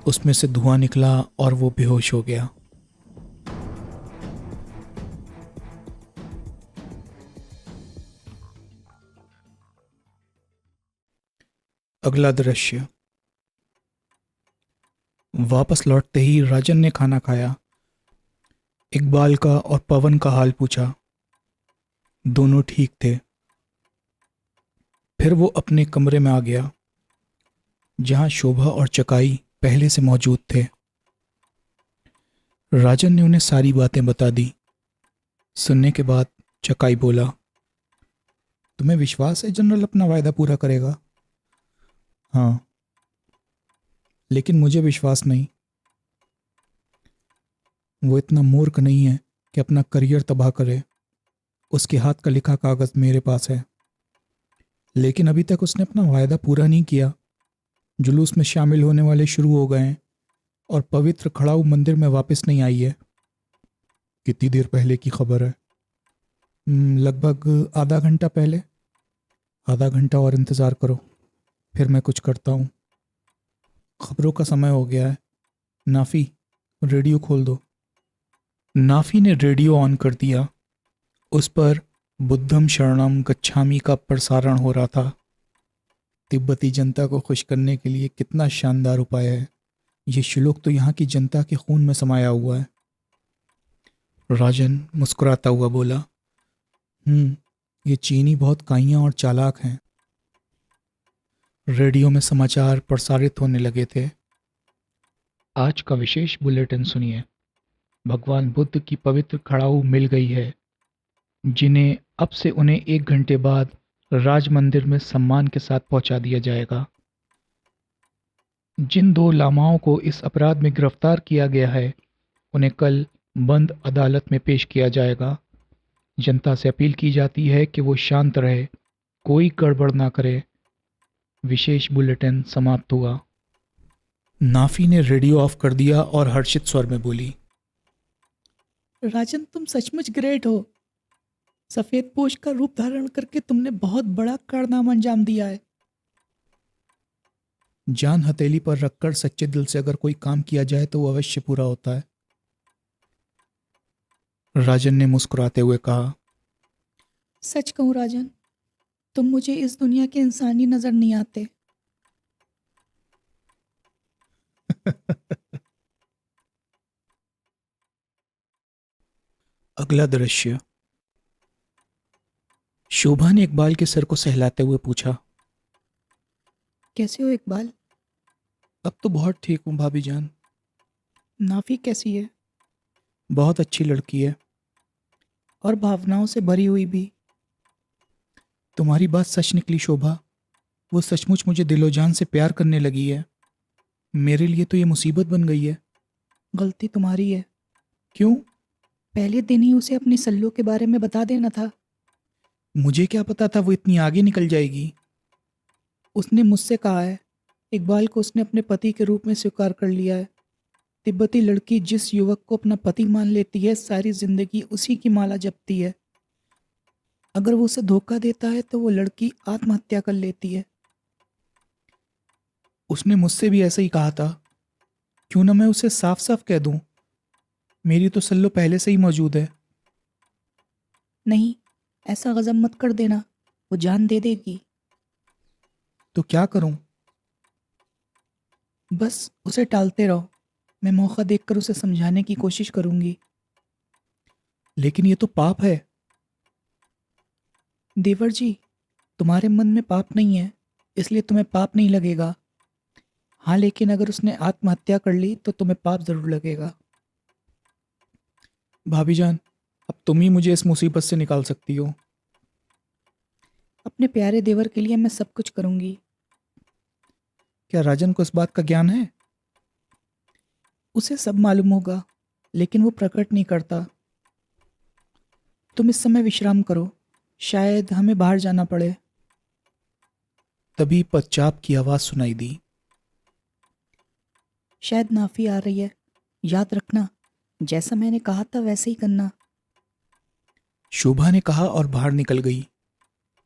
उसमें से धुआं निकला और वो बेहोश हो गया। अगला दृश्य। वापस लौटते ही राजन ने खाना खाया। इकबाल का और पवन का हाल पूछा। दोनों ठीक थे। फिर वो अपने कमरे में आ गया जहां शोभा और चकाई पहले से मौजूद थे। राजन ने उन्हें सारी बातें बता दी। सुनने के बाद चकाई बोला, तुम्हें विश्वास है जनरल अपना वायदा पूरा करेगा? हाँ, लेकिन मुझे विश्वास नहीं। वो इतना मूर्ख नहीं है कि अपना करियर तबाह करे। उसके हाथ का लिखा कागज मेरे पास है, लेकिन अभी तक उसने अपना वायदा पूरा नहीं किया। जुलूस में शामिल होने वाले शुरू हो गए हैं और पवित्र खड़ाऊ मंदिर में वापस नहीं आई है। कितनी देर पहले की खबर है? लगभग आधा घंटा पहले। आधा घंटा और इंतज़ार करो, फिर मैं कुछ करता हूँ। खबरों का समय हो गया है। नाफी, रेडियो खोल दो। नाफी ने रेडियो ऑन कर दिया। उस पर बुद्धम शरणम गच्छामि का प्रसारण हो रहा था। तिब्बती जनता को खुश करने के लिए कितना शानदार उपाय है। ये श्लोक तो यहाँ की जनता के खून में समाया हुआ है। राजन मुस्कुराता हुआ बोला, ये चीनी बहुत काइयाँ और चालाक हैं। रेडियो में समाचार प्रसारित होने लगे थे। आज का विशेष बुलेटिन सुनिए। भगवान बुद्ध की पवित्र खड़ाऊ मिल गई है, जिन्हें अब से उन्हें 1 घंटे बाद राज मंदिर में सम्मान के साथ पहुंचा दिया जाएगा। जिन 2 लामाओं को इस अपराध में गिरफ्तार किया गया है, उन्हें कल बंद अदालत में पेश किया जाएगा। जनता से अपील की जाती है कि वो शांत रहे, कोई गड़बड़ ना करे। विशेष बुलेटिन समाप्त हुआ। नाफी ने रेडियो ऑफ कर दिया और हर्षित स्वर में बोली, राजन, तुम सचमुच ग्रेट हो। सफेद पोश का रूप धारण करके तुमने बहुत बड़ा कारनामा अंजाम दिया है। जान हथेली पर रखकर सच्चे दिल से अगर कोई काम किया जाए तो वो अवश्य पूरा होता है। राजन ने मुस्कुराते हुए कहा, सच कहूँ राजन, तुम मुझे इस दुनिया के इंसानी नजर नहीं आते। अगला दृश्य। शोभा ने इकबाल के सर को सहलाते हुए पूछा। कैसे हो इकबाल? अब तो बहुत ठीक हूँ भाभी जान। नाफी कैसी है? बहुत अच्छी लड़की है। और भावनाओं से भरी हुई भी। तुम्हारी बात सच निकली शोभा। वो सचमुच मुझे दिलो जान से प्यार करने लगी है। मेरे लिए तो ये मुसीबत बन गई है। गलती तुम्हारी है। क्यों? पहले दिन ही उसे अपनी सल्लू के बारे में बता देना था। मुझे क्या पता था वो इतनी आगे निकल जाएगी। उसने मुझसे कहा है इकबाल को उसने अपने पति के रूप में स्वीकार कर लिया है। तिब्बती लड़की जिस युवक को अपना पति मान लेती है सारी जिंदगी उसी की माला जपती है। अगर वो उसे धोखा देता है तो वो लड़की आत्महत्या कर लेती है। उसने मुझसे भी ऐसा ही कहा था। क्यों ना मैं उसे साफ साफ कह दूं, मेरी तो सल्लो पहले से ही मौजूद है। नहीं, ऐसा गजब मत कर देना, वो जान दे देगी। तो क्या करूं? बस उसे टालते रहो। मैं मौका देखकर उसे समझाने की कोशिश करूंगी। लेकिन ये तो पाप है। देवर जी, तुम्हारे मन में पाप नहीं है, इसलिए तुम्हें पाप नहीं लगेगा। हाँ, लेकिन अगर उसने आत्महत्या कर ली तो तुम्हें पाप जरूर लगेगा। भाभी जान, अब तुम ही मुझे इस मुसीबत से निकाल सकती हो। अपने प्यारे देवर के लिए मैं सब कुछ करूंगी। क्या राजन को इस बात का ज्ञान है? उसे सब मालूम होगा, लेकिन वो प्रकट नहीं करता। तुम इस समय विश्राम करो, शायद हमें बाहर जाना पड़े। तभी पश्चात की आवाज सुनाई दी। शायद नाफी आ रही है। याद रखना, जैसा मैंने कहा था वैसे ही करना। शोभा ने कहा और बाहर निकल गई।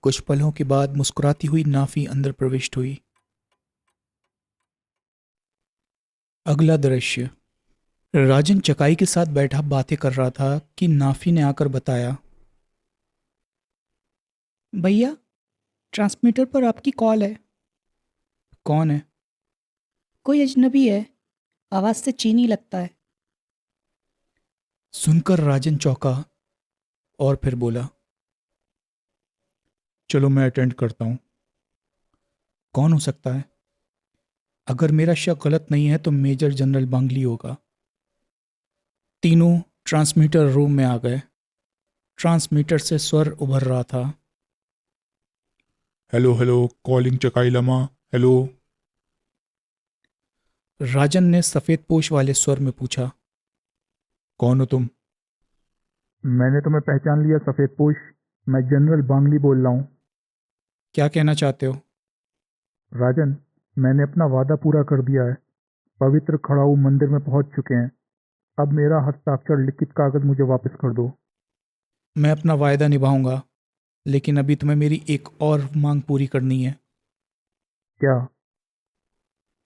कुछ पलों के बाद मुस्कुराती हुई नाफी अंदर प्रविष्ट हुई। अगला दृश्य। राजन चकाई के साथ बैठा बातें कर रहा था कि नाफी ने आकर बताया। भैया, ट्रांसमीटर पर आपकी कॉल है। कौन है? कोई अजनबी है, आवाज से चीनी लगता है। सुनकर राजन चौंका और फिर बोला, चलो मैं अटेंड करता हूं। कौन हो सकता है? अगर मेरा शक गलत नहीं है तो मेजर जनरल बांगली होगा। तीनों ट्रांसमीटर रूम में आ गए। ट्रांसमीटर से स्वर उभर रहा था। हेलो हेलो, कॉलिंग चकाई लमा, हेलो। राजन ने सफेद पोश वाले स्वर में पूछा। कौन हो तुम? मैंने तुम्हें पहचान लिया सफ़ेद पोश। मैं जनरल बांगली बोल रहा हूँ। क्या कहना चाहते हो? राजन, मैंने अपना वादा पूरा कर दिया है। पवित्र खड़ाऊ मंदिर में पहुंच चुके हैं। अब मेरा हस्ताक्षर लिखित कागज मुझे वापस कर दो। मैं अपना वायदा निभाऊंगा, लेकिन अभी तुम्हें मेरी एक और मांग पूरी करनी है। क्या?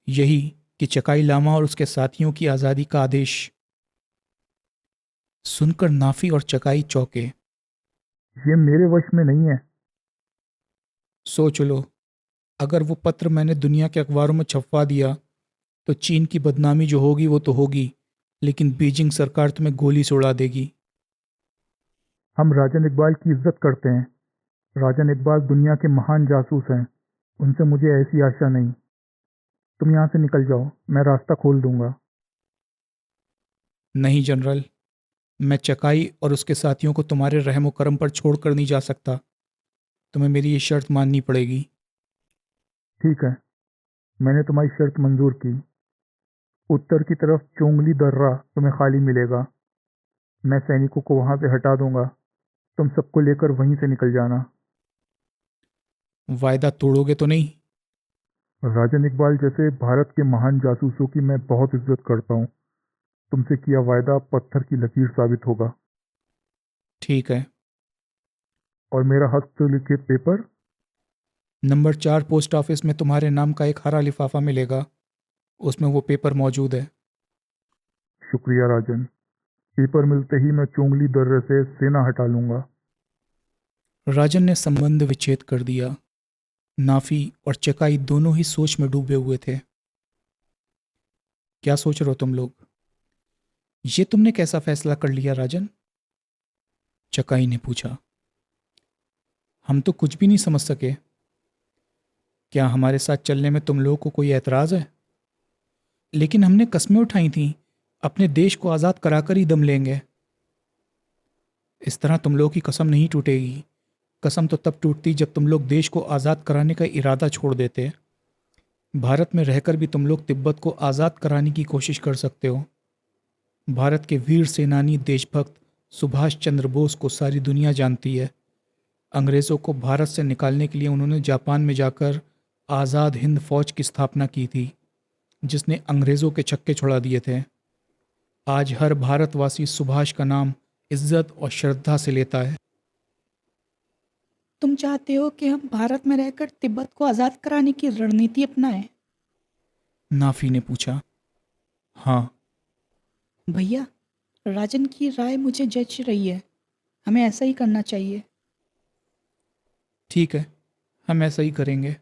यही कि चकाई लामा और उसके साथियों की आज़ादी का आदेश। सुनकर नाफी और चकाई चौंके। ये मेरे वश में नहीं है। सोच लो, अगर वो पत्र मैंने दुनिया के अखबारों में छपवा दिया तो चीन की बदनामी जो होगी वो तो होगी, लेकिन बीजिंग सरकार तुम्हें गोली से उड़ा देगी। हम राजन इकबाल की इज्जत करते हैं। राजन इकबाल दुनिया के महान जासूस हैं। उनसे मुझे ऐसी आशा नहीं। तुम यहाँ से निकल जाओ, मैं रास्ता खोल दूंगा। नहीं जनरल, मैं चकाई और उसके साथियों को तुम्हारे रहमो करम पर छोड़कर नहीं जा सकता। तुम्हें मेरी ये शर्त माननी पड़ेगी। ठीक है, मैंने तुम्हारी शर्त मंजूर की। उत्तर की तरफ चोंगली दर्रा तुम्हें खाली मिलेगा। मैं सैनिकों को वहां से हटा दूंगा। तुम सबको लेकर वहीं से निकल जाना। वायदा तोड़ोगे तो नहीं? राजन इकबाल जैसे भारत के महान जासूसों की मैं बहुत इज्जत करता हूँ। तुमसे किया वायदा पत्थर की लकीर साबित होगा। ठीक है। और मेरा हस्तलिखित पेपर? नंबर 4 पोस्ट ऑफिस में तुम्हारे नाम का एक हरा लिफाफा मिलेगा। उसमें वो पेपर मौजूद है। शुक्रिया राजन। पेपर मिलते ही मैं चोंगली दर्रे से सेना हटा लूंगा। राजन ने संबंध विच्छेद कर दिया। नाफी और चकाई दोनों ही सोच में डूबे हुए थे। क्या सोच रहे हो तुम लोग? ये तुमने कैसा फैसला कर लिया राजन? चकाई ने पूछा। हम तो कुछ भी नहीं समझ सके। क्या हमारे साथ चलने में तुम लोगों को कोई एतराज़ है? लेकिन हमने कस्में उठाई थीं, अपने देश को आज़ाद कराकर ही दम लेंगे। इस तरह तुम लोगों की कसम नहीं टूटेगी। कसम तो तब टूटती जब तुम लोग देश को आज़ाद कराने का इरादा छोड़ देते। भारत में रहकर भी तुम लोग तिब्बत को आज़ाद कराने की कोशिश कर सकते हो। भारत के वीर सेनानी देशभक्त सुभाष चंद्र बोस को सारी दुनिया जानती है। अंग्रेज़ों को भारत से निकालने के लिए उन्होंने जापान में जाकर आज़ाद हिंद फौज की स्थापना की थी, जिसने अंग्रेज़ों के छक्के छुड़ा दिए थे। आज हर भारतवासी सुभाष का नाम इज्जत और श्रद्धा से लेता है। तुम चाहते हो कि हम भारत में रहकर तिब्बत को आज़ाद कराने की रणनीति अपनाएं? नाफी ने पूछा। हाँ। भैया, राजन की राय मुझे जच रही है। हमें ऐसा ही करना चाहिए। ठीक है, हम ऐसा ही करेंगे।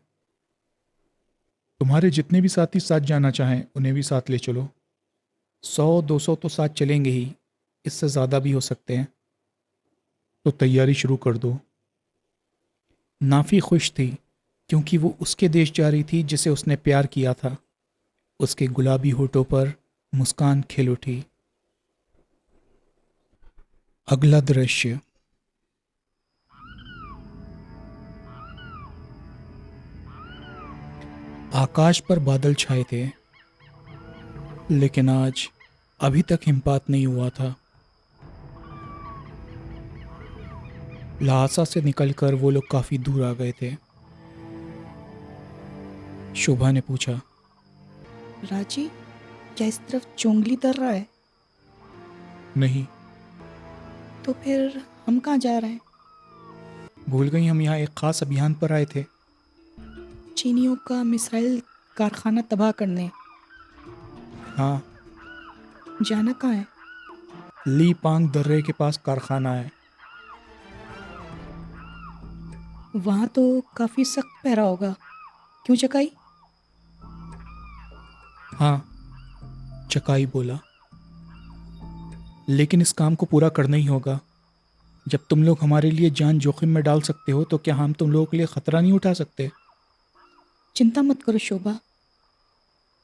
तुम्हारे जितने भी साथी साथ जाना चाहें उन्हें भी साथ ले चलो। 100-200 तो साथ चलेंगे ही, इससे ज़्यादा भी हो सकते हैं। तो तैयारी शुरू कर दो। नाफी खुश थी क्योंकि वो उसके देश जा रही थी जिसे उसने प्यार किया था। उसके गुलाबी होठों पर मुस्कान खिल उठी। अगला दृश्य। आकाश पर बादल छाए थे, लेकिन आज अभी तक हिमपात नहीं हुआ था। लहासा से निकलकर वो लोग काफी दूर आ गए थे। शोभा ने पूछा, राजी, क्या इस तरफ चोंगली तर रहा है? नहीं, तो फिर हम कहाँ जा रहे हैं? भूल गई हम यहाँ एक खास अभियान पर आए थे। चीनियों का मिसाइल कारखाना तबाह करने। हाँ, जाना कहाँ है? ली पांग दर्रे के पास कारखाना है। वहाँ तो काफ़ी सख्त पहरा होगा, क्यों चकाई? हाँ, चकाई बोला। लेकिन इस काम को पूरा करना ही होगा। जब तुम लोग हमारे लिए जान जोखिम में डाल सकते हो तो क्या हम तुम लोगों के लिए खतरा नहीं उठा सकते? चिंता मत करो शोभा,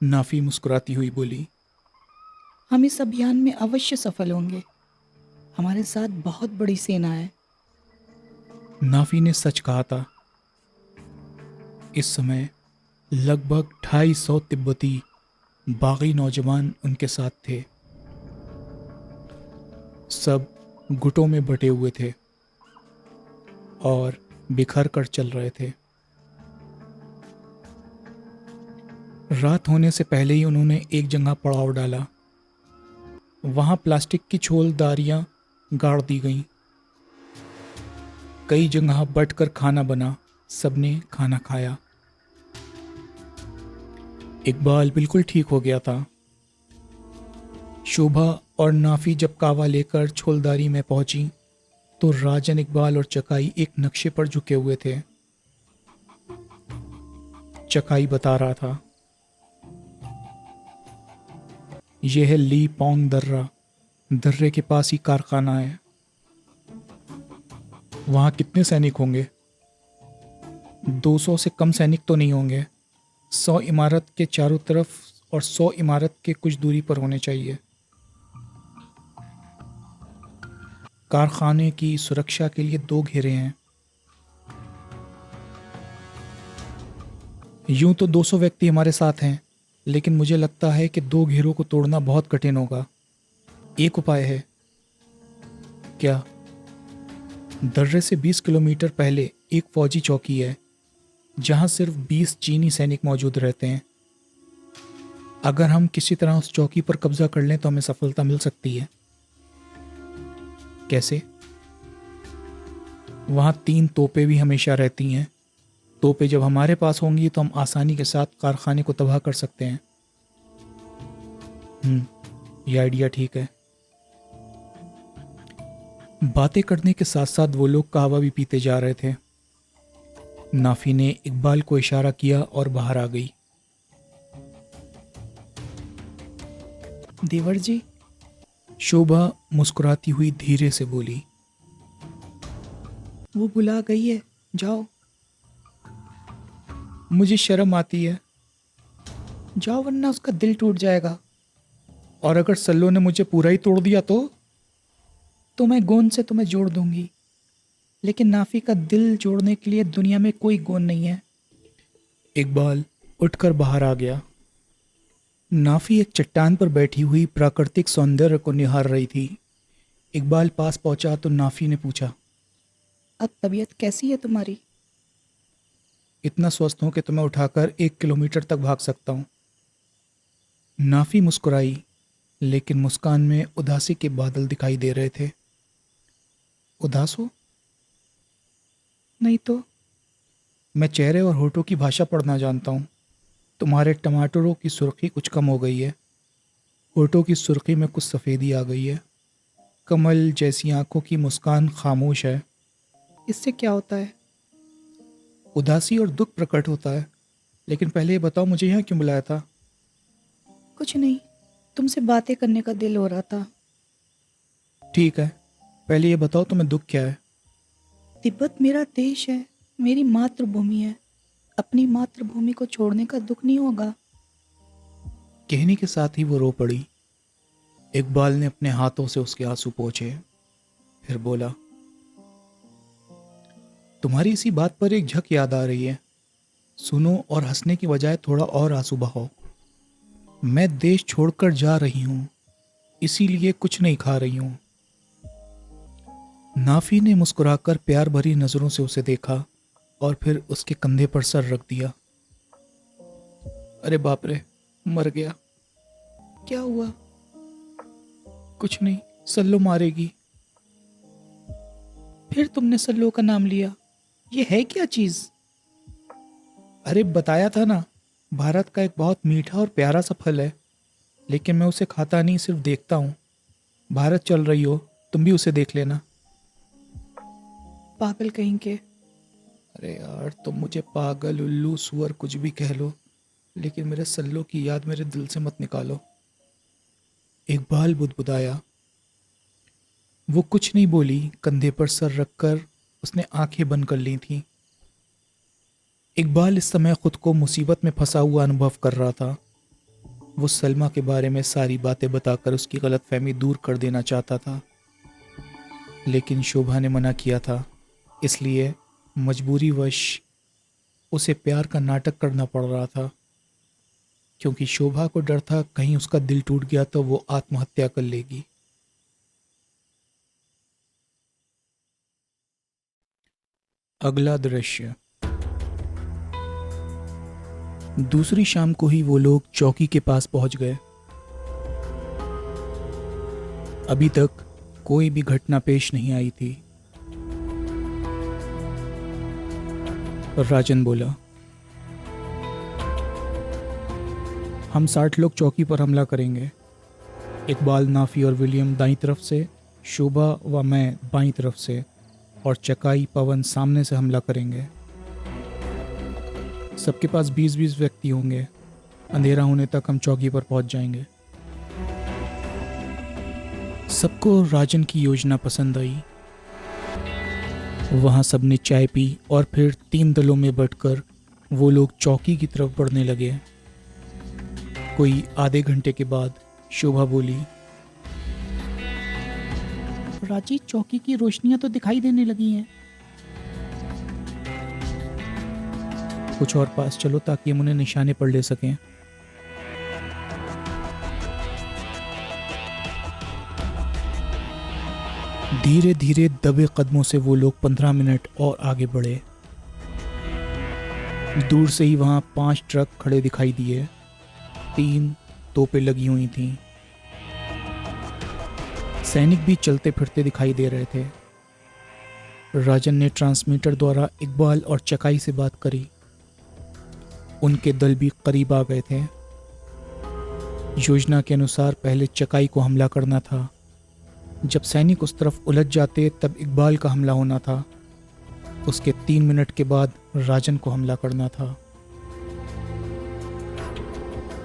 नाफी मुस्कुराती हुई बोली। हम इस अभियान में अवश्य सफल होंगे। हमारे साथ बहुत बड़ी सेना है। नाफी ने सच कहा था। इस समय लगभग 250 तिब्बती बागी नौजवान उनके साथ थे। सब गुटों में बटे हुए थे और बिखर कर चल रहे थे। रात होने से पहले ही उन्होंने एक जगह पड़ाव डाला। वहां प्लास्टिक की छोलदारियां गाड़ दी गईं। कई जगह बैठकर खाना बना, सबने खाना खाया। इकबाल बिल्कुल ठीक हो गया था। शोभा और नाफी जब कावा लेकर छोलदारी में पहुंची तो राजन, इकबाल और चकाई एक नक्शे पर झुके हुए थे। चकाई बता रहा था, यह है ली पोंग दर्रा। दर्रे के पास ही कारखाना है। वहां कितने सैनिक होंगे? 200 से कम सैनिक तो नहीं होंगे। 100 इमारत के चारों तरफ और 100 इमारत के कुछ दूरी पर होने चाहिए। कारखाने की सुरक्षा के लिए 2 घेरे हैं। यूं तो 200 व्यक्ति हमारे साथ हैं, लेकिन मुझे लगता है कि 2 घेरों को तोड़ना बहुत कठिन होगा। एक उपाय है। क्या? दर्रे से 20 किलोमीटर पहले एक फौजी चौकी है जहां सिर्फ 20 चीनी सैनिक मौजूद रहते हैं। अगर हम किसी तरह उस चौकी पर कब्जा कर लें तो हमें सफलता मिल सकती है। कैसे? वहां 3 तोपें भी हमेशा रहती हैं। तोपें जब हमारे पास होंगी तो हम आसानी के साथ कारखाने को तबाह कर सकते हैं। ये आइडिया ठीक है। बातें करने के साथ साथ वो लोग कहवा भी पीते जा रहे थे। नाफी ने इकबाल को इशारा किया और बाहर आ गई। देवर जी, शोभा मुस्कुराती हुई धीरे से बोली, वो बुला गई है। जाओ। मुझे शर्म आती है। जाओ वरना उसका दिल टूट जाएगा। और अगर सल्लो ने मुझे पूरा ही तोड़ दिया तो मैं गोंद से तुम्हें जोड़ दूंगी। लेकिन नाफी का दिल जोड़ने के लिए दुनिया में कोई गोंद नहीं है। इकबाल उठकर बाहर आ गया। नाफी एक चट्टान पर बैठी हुई प्राकृतिक सौंदर्य को निहार रही थी। इकबाल पास पहुंचा तो नाफी ने पूछा, अब तबीयत कैसी है तुम्हारी? इतना स्वस्थ हूं कि तुम्हें उठाकर 1 किलोमीटर तक भाग सकता हूं। नाफी मुस्कुराई, लेकिन मुस्कान में उदासी के बादल दिखाई दे रहे थे। उदास हो? नहीं तो। मैं चेहरे और होठों की भाषा पढ़ना जानता हूं। तुम्हारे टमाटरों की सुर्खी कुछ कम हो गई है। होठों की सुर्खी में कुछ सफ़ेदी आ गई है। कमल जैसी आंखों की मुस्कान खामोश है। इससे क्या होता है? उदासी और दुख प्रकट होता है। लेकिन पहले ये बताओ, मुझे यहाँ क्यों बुलाया था? कुछ नहीं, तुमसे बातें करने का दिल हो रहा था। ठीक है, पहले ये बताओ तुम्हें दुख क्या है? तिब्बत मेरा देश है, मेरी मातृभूमि है। अपनी मातृभूमि को छोड़ने का दुख नहीं होगा। कहने के साथ ही वो रो पड़ी। इकबाल ने अपने हाथों से उसके आंसू पोंछे, फिर बोला, तुम्हारी इसी बात पर एक झक याद आ रही है। सुनो और हंसने की बजाय थोड़ा और आंसू बहाओ। मैं देश छोड़कर जा रही हूं, इसीलिए कुछ नहीं खा रही हूं। नाफी ने मुस्कुराकर प्यार भरी नजरों से उसे देखा और फिर उसके कंधे पर सर रख दिया। अरे बाप रे, मर गया। क्या हुआ? कुछ नहीं, सल्लो मारेगी। फिर तुमने सल्लो का नाम लिया, ये है क्या चीज? अरे बताया था ना, भारत का एक बहुत मीठा और प्यारा सा फल है। लेकिन मैं उसे खाता नहीं, सिर्फ देखता हूँ। भारत चल रही हो, तुम भी उसे देख लेना। पागल कहीं के। अरे यार, तुम मुझे पागल, उल्लू, सुअर कुछ भी कह लो, लेकिन मेरे सल्लो की याद मेरे दिल से मत निकालो। इकबाल बुदबुदाया। वो कुछ नहीं बोली। कंधे पर सर रखकर उसने आंखें बंद कर ली थीं। इकबाल इस समय खुद को मुसीबत में फंसा हुआ अनुभव कर रहा था। वो सलमा के बारे में सारी बातें बताकर उसकी गलतफहमी दूर कर देना चाहता था, लेकिन शोभा ने मना किया था। इसलिए मजबूरीवश उसे प्यार का नाटक करना पड़ रहा था, क्योंकि शोभा को डर था कहीं उसका दिल टूट गया तो वो आत्महत्या कर लेगी। अगला दृश्य। दूसरी शाम को ही वो लोग चौकी के पास पहुंच गए। अभी तक कोई भी घटना पेश नहीं आई थी। राजन बोला, हम 60 लोग चौकी पर हमला करेंगे। इकबाल, नाफी और विलियम दाईं तरफ से, शोभा व मैं बाईं तरफ से, और चकाई, पवन सामने से हमला करेंगे। सबके पास 20-20 व्यक्ति होंगे। अंधेरा होने तक हम चौकी पर पहुंच जाएंगे। सबको राजन की योजना पसंद आई। वहां सबने चाय पी और फिर 3 दलों में बंटकर वो लोग चौकी की तरफ बढ़ने लगे। कोई आधे घंटे के बाद शोभा बोली, राजी, चौकी की रोशनियां तो दिखाई देने लगी हैं। कुछ और पास चलो ताकि हम उन्हें निशाने पर ले सकें। धीरे धीरे दबे कदमों से वो लोग 15 मिनट और आगे बढ़े। दूर से ही वहां 5 ट्रक खड़े दिखाई दिए। 3 तोपें लगी हुई थीं। सैनिक भी चलते फिरते दिखाई दे रहे थे। राजन ने ट्रांसमीटर द्वारा इकबाल और चकाई से बात करी। उनके दल भी करीब आ गए थे। योजना के अनुसार पहले चकाई को हमला करना था। जब सैनिक उस तरफ उलझ जाते तब इकबाल का हमला होना था। उसके 3 मिनट के बाद राजन को हमला करना था।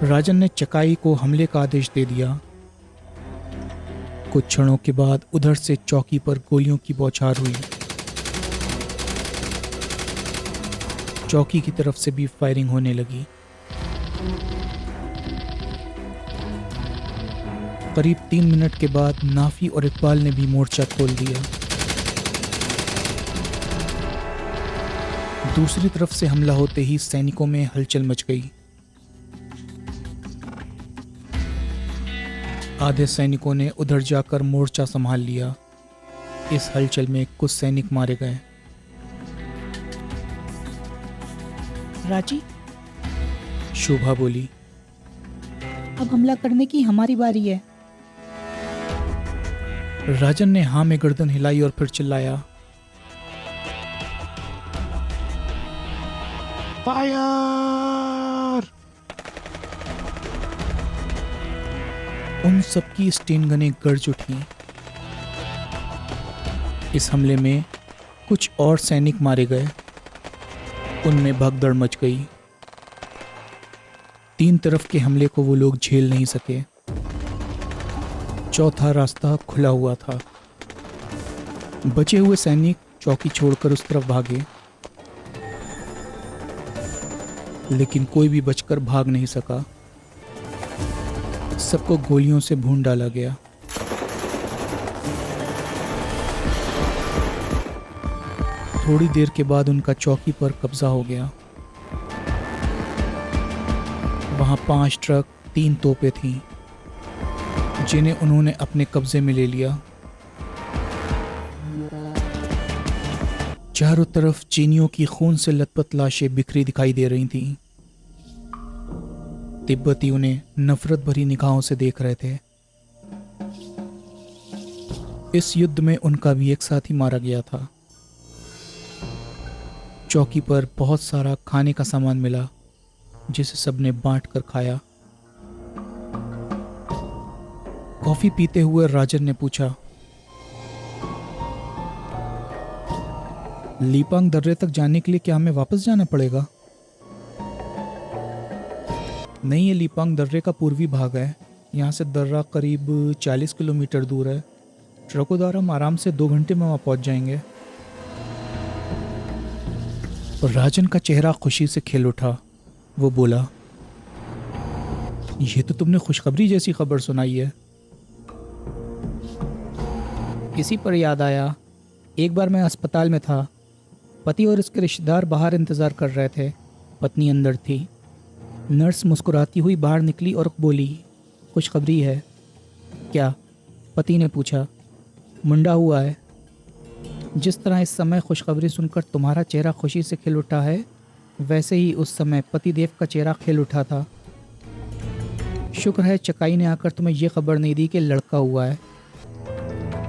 राजन ने चकाई को हमले का आदेश दे दिया। कुछ क्षणों के बाद उधर से चौकी पर गोलियों की बौछार हुई। चौकी की तरफ से भी फायरिंग होने लगी। करीब 3 मिनट के बाद नाफी और इकबाल ने भी मोर्चा खोल दिया। दूसरी तरफ से हमला होते ही सैनिकों में हलचल मच गई। आधे सैनिकों ने उधर जाकर मोर्चा संभाल लिया। इस हलचल में कुछ सैनिक मारे गए। राजी, शोभा बोली। अब हमला करने की हमारी बारी है। राजन ने हाँ में गर्दन हिलाई और फिर चिल्लाया, फायर! उन सबकी स्टेन गनें गर्ज उठी। इस हमले में कुछ और सैनिक मारे गए। उनमें भगदड़ मच गई। 3 तरफ के हमले को वो लोग झेल नहीं सके। चौथा रास्ता खुला हुआ था। बचे हुए सैनिक चौकी छोड़कर उस तरफ भागे, लेकिन कोई भी बचकर भाग नहीं सका। सबको गोलियों से भून डाला गया। थोड़ी देर के बाद उनका चौकी पर कब्जा हो गया। वहां 5 ट्रक, 3 तोपें थीं, जिन्हें उन्होंने अपने कब्जे में ले लिया। चारों तरफ चीनियों की खून से लथपथ लाशें बिखरी दिखाई दे रही थीं। तिब्बती उन्हें नफरत भरी निगाहों से देख रहे थे। इस युद्ध में उनका भी एक साथी मारा गया था। चौकी पर बहुत सारा खाने का सामान मिला, जिसे सबने बांट कर खाया। कॉफी पीते हुए राजन ने पूछा, लीपांग दर्रे तक जाने के लिए क्या हमें वापस जाना पड़ेगा? नहीं, ये लीपांग दर्रे का पूर्वी भाग है। यहाँ से दर्रा करीब 40 किलोमीटर दूर है। ट्रकों द्वारा हम आराम से 2 घंटे में वहाँ पहुँच जाएंगे। राजन का चेहरा खुशी से खिल उठा। वो बोला, ये तो तुमने खुशखबरी जैसी खबर सुनाई है। इसी पर याद आया, एक बार मैं अस्पताल में था। पति और उसके रिश्तेदार बाहर इंतज़ार कर रहे थे। पत्नी अंदर थी। नर्स मुस्कुराती हुई बाहर निकली और बोली, खुशखबरी है। क्या? पति ने पूछा। मुंडा हुआ है। जिस तरह इस समय खुशखबरी सुनकर तुम्हारा चेहरा खुशी से खिल उठा है, वैसे ही उस समय पतिदेव का चेहरा खिल उठा था। शुक्र है चकाई ने आकर तुम्हें यह खबर नहीं दी कि लड़का हुआ है।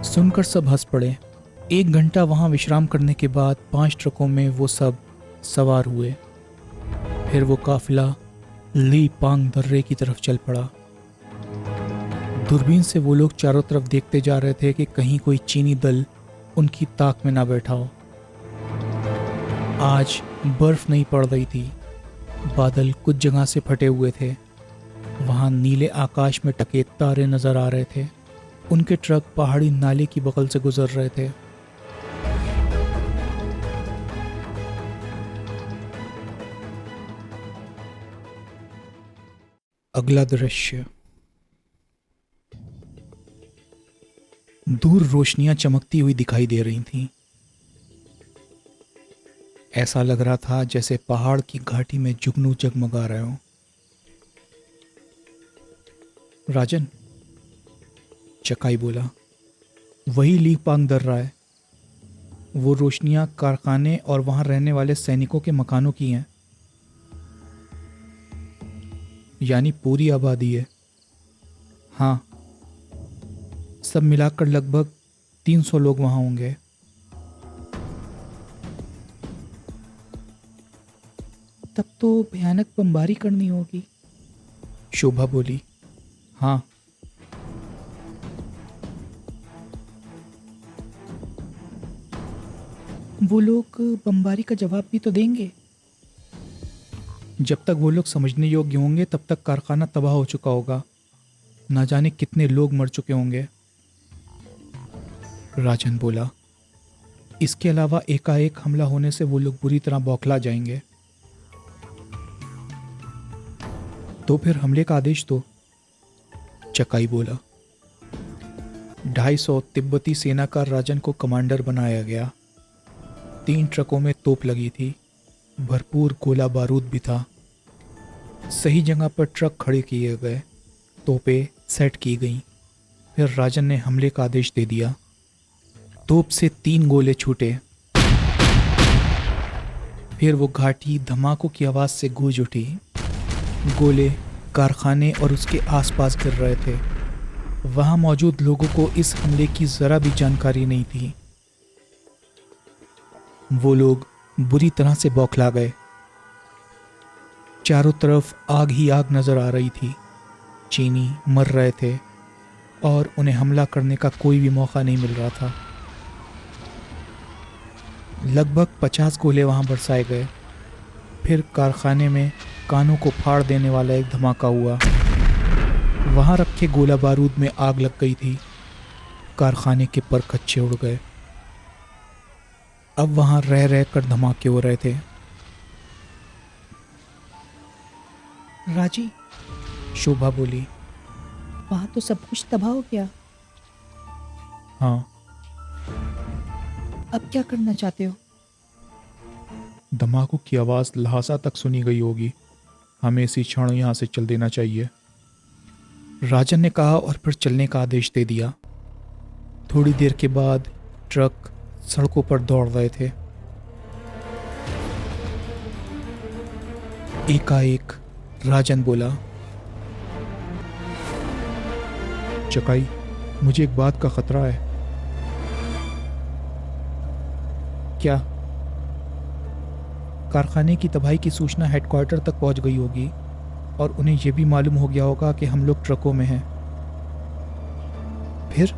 सुनकर सब हंस पड़े। 1 घंटा वहाँ विश्राम करने के बाद 5 ट्रकों में वो सब सवार हुए। फिर वो काफिला लीपांग दर्रे की तरफ चल पड़ा। दूरबीन से वो लोग चारों तरफ देखते जा रहे थे कि कहीं कोई चीनी दल उनकी ताक में ना बैठा हो। आज बर्फ नहीं पड़ रही थी। बादल कुछ जगह से फटे हुए थे। वहाँ नीले आकाश में टके तारे नजर आ रहे थे। उनके ट्रक पहाड़ी नाले की बगल से गुजर रहे थे। अगला दृश्य। दूर रोशनियां चमकती हुई दिखाई दे रही थीं। ऐसा लग रहा था जैसे पहाड़ की घाटी में जुगनू जगमगा रहे हो। राजन, चकाई बोला, वही लीपांग दर्रा है। वो रोशनियां कारखाने और वहां रहने वाले सैनिकों के मकानों की हैं। यानी पूरी आबादी है। हाँ, सब मिलाकर लगभग 300 लोग वहां होंगे। तब तो भयानक बमबारी करनी होगी, शोभा बोली। हाँ, वो लोग बमबारी का जवाब भी तो देंगे। जब तक वो लोग समझने योग्य होंगे तब तक कारखाना तबाह हो चुका होगा। ना जाने कितने लोग मर चुके होंगे, राजन बोला। इसके अलावा एकाएक हमला होने से वो लोग बुरी तरह बौखला जाएंगे। तो फिर हमले का आदेश दो, चकाई बोला। 250 तिब्बती सेना का राजन को कमांडर बनाया गया। 3 ट्रकों में तोप लगी थी, भरपूर गोला बारूद भी था। सही जगह पर ट्रक खड़े किए गए, तोपें सेट की गईं। फिर राजन ने हमले का आदेश दे दिया। तोप से 3 गोले छूटे। फिर वो घाटी धमाकों की आवाज़ से गूंज उठी। गोले कारखाने और उसके आसपास गिर रहे थे। वहाँ मौजूद लोगों को इस हमले की ज़रा भी जानकारी नहीं थी। वो लोग बुरी तरह से बौखला गए। चारों तरफ आग ही आग नजर आ रही थी। चीनी मर रहे थे और उन्हें हमला करने का कोई भी मौका नहीं मिल रहा था। लगभग 50 गोले वहां बरसाए गए। फिर कारखाने में कानों को फाड़ देने वाला एक धमाका हुआ। वहां रखे गोला बारूद में आग लग गई थी। कारखाने के परखच्चे उड़ गए। अब वहां रह रह कर धमाके हो रहे थे। राजी, शोभा बोली। वहाँ तो सब कुछ तबाह हो गया। हाँ, अब क्या करना चाहते हो? धमाकों की आवाज़ लहासा तक सुनी गई होगी। हमें इसी क्षण यहाँ से चल देना चाहिए। राजन ने कहा और फिर चलने का आदेश दे दिया। थोड़ी देर के बाद ट्रक सड़कों पर दौड़ रहे थे। एकाएक राजन बोला, चकाई, मुझे एक बात का खतरा है। क्या? कारखाने की तबाही की सूचना हेडक्वार्टर तक पहुंच गई होगी और उन्हें यह भी मालूम हो गया होगा कि हम लोग ट्रकों में हैं। फिर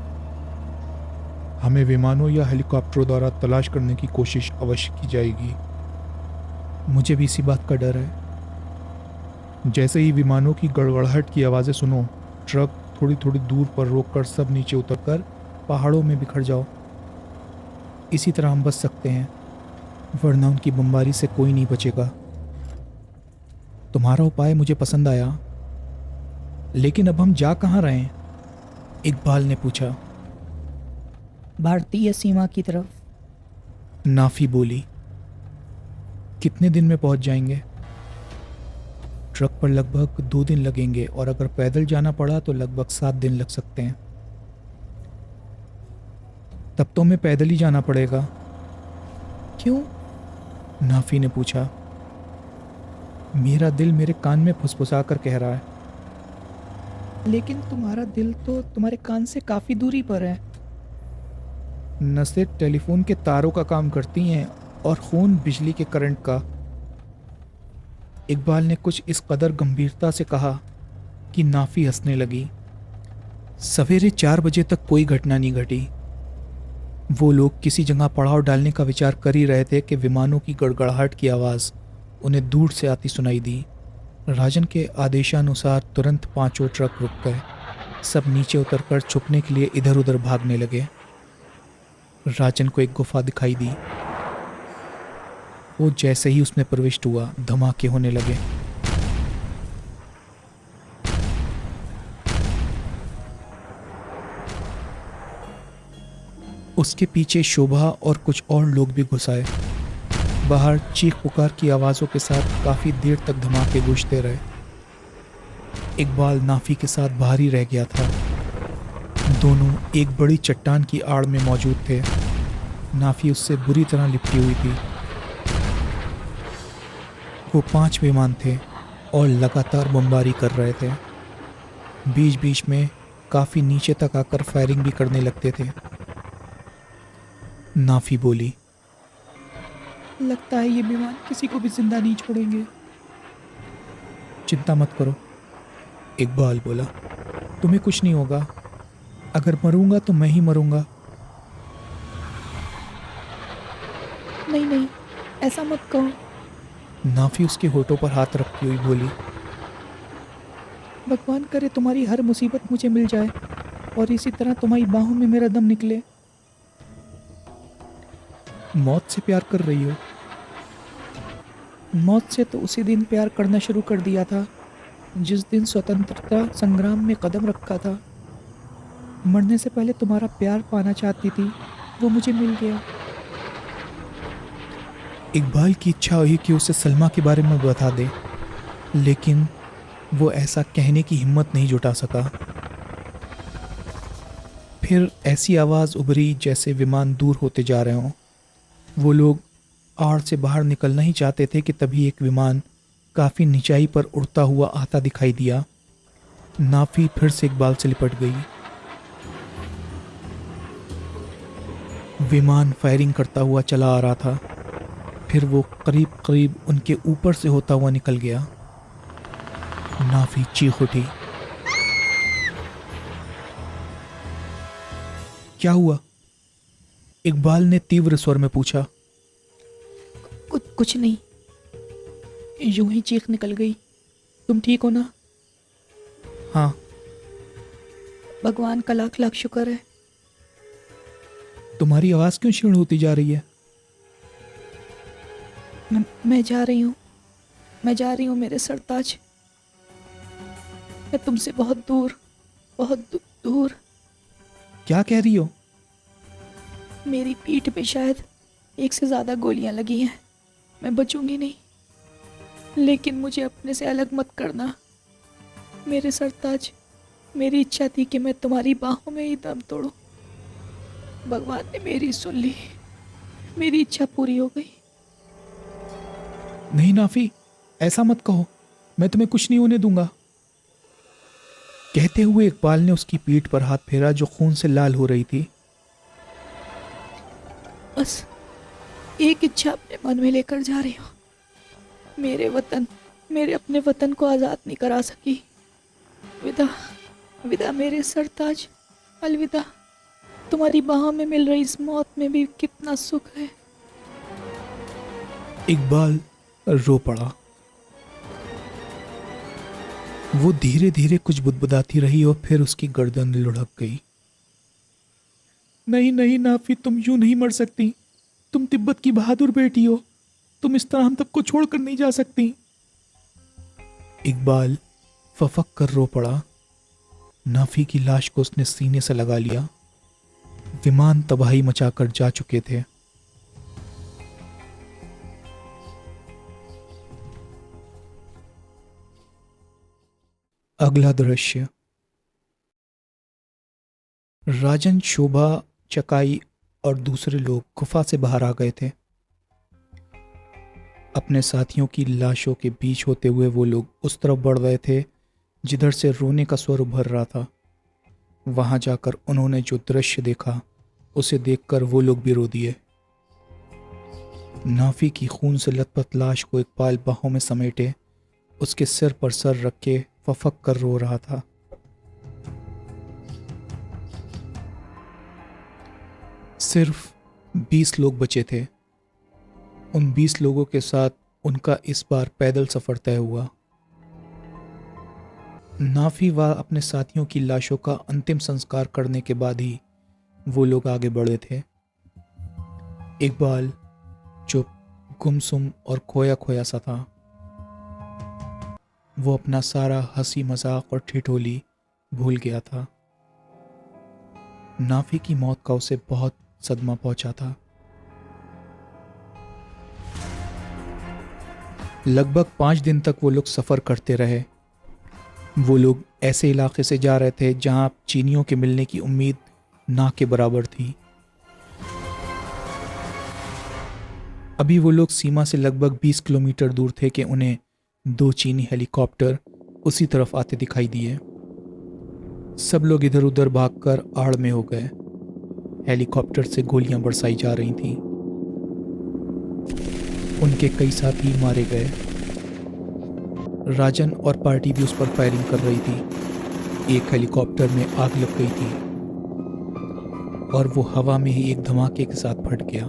हमें विमानों या हेलीकॉप्टरों द्वारा तलाश करने की कोशिश अवश्य की जाएगी। मुझे भी इसी बात का डर है। जैसे ही विमानों की गड़गड़ाहट की आवाज़ें सुनो, ट्रक थोड़ी थोड़ी दूर पर रोककर सब नीचे उतरकर पहाड़ों में बिखर जाओ। इसी तरह हम बच सकते हैं, वरना उनकी बमबारी से कोई नहीं बचेगा। तुम्हारा उपाय मुझे पसंद आया, लेकिन अब हम जा कहाँ रहे हैं? इकबाल ने पूछा। भारतीय सीमा की तरफ। नाफी बोली। कितने दिन में पहुंच जाएंगे? ट्रक पर लगभग 2 दिन लगेंगे और अगर पैदल जाना पड़ा तो लगभग 7 दिन लग सकते हैं। तब तो हमें पैदल ही जाना पड़ेगा। क्यों? नाफी ने पूछा। मेरा दिल मेरे कान में फुसफुसा कर कह रहा है। लेकिन तुम्हारा दिल तो तुम्हारे कान से काफी दूरी पर है। नसें टेलीफोन के तारों का काम करती हैं और खून बिजली के करंट का। इकबाल ने कुछ इस कदर गंभीरता से कहा कि नाफी हंसने लगी। सवेरे 4 बजे तक कोई घटना नहीं घटी। वो लोग किसी जगह पड़ाव डालने का विचार कर ही रहे थे कि विमानों की गड़गड़ाहट की आवाज़ उन्हें दूर से आती सुनाई दी। राजन के आदेशानुसार तुरंत 5 ट्रक रुक गए। सब नीचे उतरकर छुपने के लिए इधर उधर भागने लगे। राजन को एक गुफा दिखाई दी। वो जैसे ही उसमें प्रविष्ट हुआ, धमाके होने लगे। उसके पीछे शोभा और कुछ और लोग भी घुस आए। बाहर चीख पुकार की आवाज़ों के साथ काफ़ी देर तक धमाके गूंजते रहे। इकबाल नाफी के साथ बाहर ही रह गया था। दोनों एक बड़ी चट्टान की आड़ में मौजूद थे। नाफी उससे बुरी तरह लिपटी हुई थी। वो 5 विमान थे और लगातार बमबारी कर रहे थे। बीच बीच में काफ़ी नीचे तक आकर फायरिंग भी करने लगते थे। नाफी बोली, लगता है ये विमान किसी को भी जिंदा नहीं छोड़ेंगे। चिंता मत करो, इकबाल बोला। तुम्हें कुछ नहीं होगा। अगर मरूंगा तो मैं ही मरूंगा। नहीं नहीं, ऐसा मत कहो। नाफी उसके होठों पर हाथ रखती हुई बोली, भगवान करे तुम्हारी हर मुसीबत मुझे मिल जाए और इसी तरह तुम्हारी बाहों में मेरा दम निकले। मौत से प्यार कर रही हो? मौत से तो उसी दिन प्यार करना शुरू कर दिया था जिस दिन स्वतंत्रता संग्राम में कदम रखा था, मरने से पहले तुम्हारा प्यार पाना चाहती थी, वो मुझे मिल गया। इकबाल की इच्छा हुई कि उसे सलमा के बारे में बता दे, लेकिन वो ऐसा कहने की हिम्मत नहीं जुटा सका। फिर ऐसी आवाज़ उभरी जैसे विमान दूर होते जा रहे हों। वो लोग आड़ से बाहर निकलना ही चाहते थे कि तभी एक विमान काफ़ी ऊंचाई पर उड़ता हुआ आता दिखाई दिया। नाफी फिर से इकबाल से लिपट गई। विमान फायरिंग करता हुआ चला आ रहा था। फिर वो करीब करीब उनके ऊपर से होता हुआ निकल गया। नाफी चीख उठी। क्या हुआ? इकबाल ने तीव्र स्वर में पूछा। कुछ नहीं, यूं ही चीख निकल गई। तुम ठीक हो ना? हाँ। भगवान का लाख लाख शुक्र है। तुम्हारी आवाज़ क्यों क्षीण होती जा रही है? मैं जा रही हूँ मेरे सरताज। मैं तुमसे बहुत दूर। क्या कह रही हो? मेरी पीठ पे शायद 1 से ज़्यादा गोलियां लगी हैं। मैं बचूंगी नहीं, लेकिन मुझे अपने से अलग मत करना मेरे सरताज। मेरी इच्छा थी कि मैं तुम्हारी बाहों में ही दम तोड़ूं। भगवान ने मेरी सुन ली, मेरी इच्छा पूरी हो गई। नहीं नाफी, ऐसा मत कहो। मैं तुम्हें कुछ नहीं होने दूंगा। कहते हुए इकबाल ने उसकी पीठ पर हाथ फेरा जो खून से लाल हो रही थी। बस एक इच्छा अपने मन में लेकर जा रही हूँ। मेरे अपने वतन को आज़ाद नहीं करा सकी। विदा मेरे सरताज, अलविदा। तुम्हारी बाहों में मिल रही इस मौत में भी कितना सुख है। इकबाल रो पड़ा। वो धीरे धीरे कुछ बुदबुदाती रही और फिर उसकी गर्दन लुढ़क गई। नहीं नहीं नाफी, तुम यूं नहीं मर सकती। तुम तिब्बत की बहादुर बेटी हो। तुम इस तरह हम सबको छोड़कर नहीं जा सकती। इकबाल फफक कर रो पड़ा। नाफी की लाश को उसने सीने से लगा लिया। विमान तबाही मचाकर जा चुके थे। अगला दृश्य। राजन, शोभा, चकाई और दूसरे लोग गुफा से बाहर आ गए थे। अपने साथियों की लाशों के बीच होते हुए वो लोग उस तरफ बढ़ रहे थे जिधर से रोने का स्वर उभर रहा था। वहां जाकर उन्होंने जो दृश्य देखा उसे देखकर वो लोग भी रो दिए। नाफी की खून से लथपथ लाश को इकबाल बाहों में समेटे उसके सिर पर सर रख के फफक कर रो रहा था। सिर्फ 20 लोग बचे थे। उन 20 लोगों के साथ उनका इस बार पैदल सफर तय हुआ। नाफी व अपने साथियों की लाशों का अंतिम संस्कार करने के बाद ही वो लोग आगे बढ़े थे। इकबाल चुप, गुमसुम और खोया खोया सा था। वो अपना सारा हंसी मजाक और ठिठोली भूल गया था। नाफी की मौत का उसे बहुत सदमा पहुंचा था। लगभग 5 दिन तक वो लोग सफर करते रहे। वो लोग ऐसे इलाके से जा रहे थे जहां चीनियों के मिलने की उम्मीद ना के बराबर थी। अभी वो लोग सीमा से लगभग 20 किलोमीटर दूर थे कि उन्हें 2 चीनी हेलीकॉप्टर उसी तरफ आते दिखाई दिए। सब लोग इधर उधर भागकर आड़ में हो गए। हेलीकॉप्टर से गोलियां बरसाई जा रही थीं। उनके कई साथी मारे गए। राजन और पार्टी भी उस पर फायरिंग कर रही थी। एक हेलीकॉप्टर में आग लग गई थी और वो हवा में ही एक धमाके के साथ फट गया।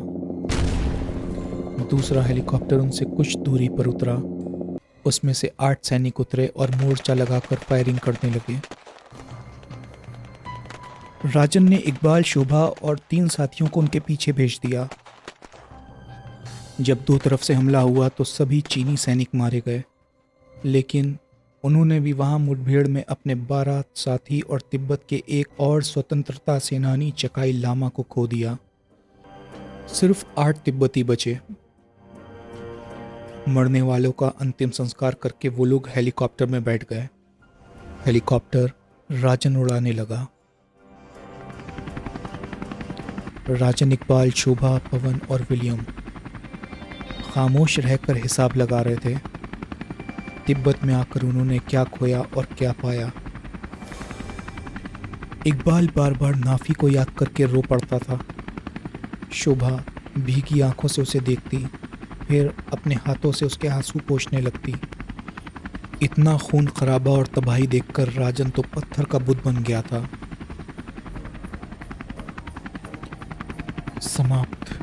दूसरा हेलीकॉप्टर उनसे कुछ दूरी पर उतरा। उसमें से 8 सैनिक उतरे और मोर्चा लगाकर फायरिंग करने लगे। राजन ने इकबाल, शोभा और 3 साथियों को उनके पीछे भेज दिया। जब 2 तरफ से हमला हुआ तो सभी चीनी सैनिक मारे गए, लेकिन उन्होंने भी वहां मुठभेड़ में अपने 12 साथी और तिब्बत के एक और स्वतंत्रता सेनानी चकाई लामा को खो दिया। सिर्फ 8 तिब्बती बचे। मरने वालों का अंतिम संस्कार करके वो लोग हेलीकॉप्टर में बैठ गए। हेलीकॉप्टर राजन उड़ाने लगा। राजन, इकबाल, शोभा, पवन और विलियम खामोश रहकर हिसाब लगा रहे थे। तिब्बत में आकर उन्होंने क्या खोया और क्या पाया। इकबाल बार बार नाफी को याद करके रो पड़ता था। शोभा भीगी आंखों से उसे देखती, फिर अपने हाथों से उसके आंसू पोंछने लगती। इतना खून खराबा और तबाही देखकर राजन तो पत्थर का बुत बन गया था। समाप्त।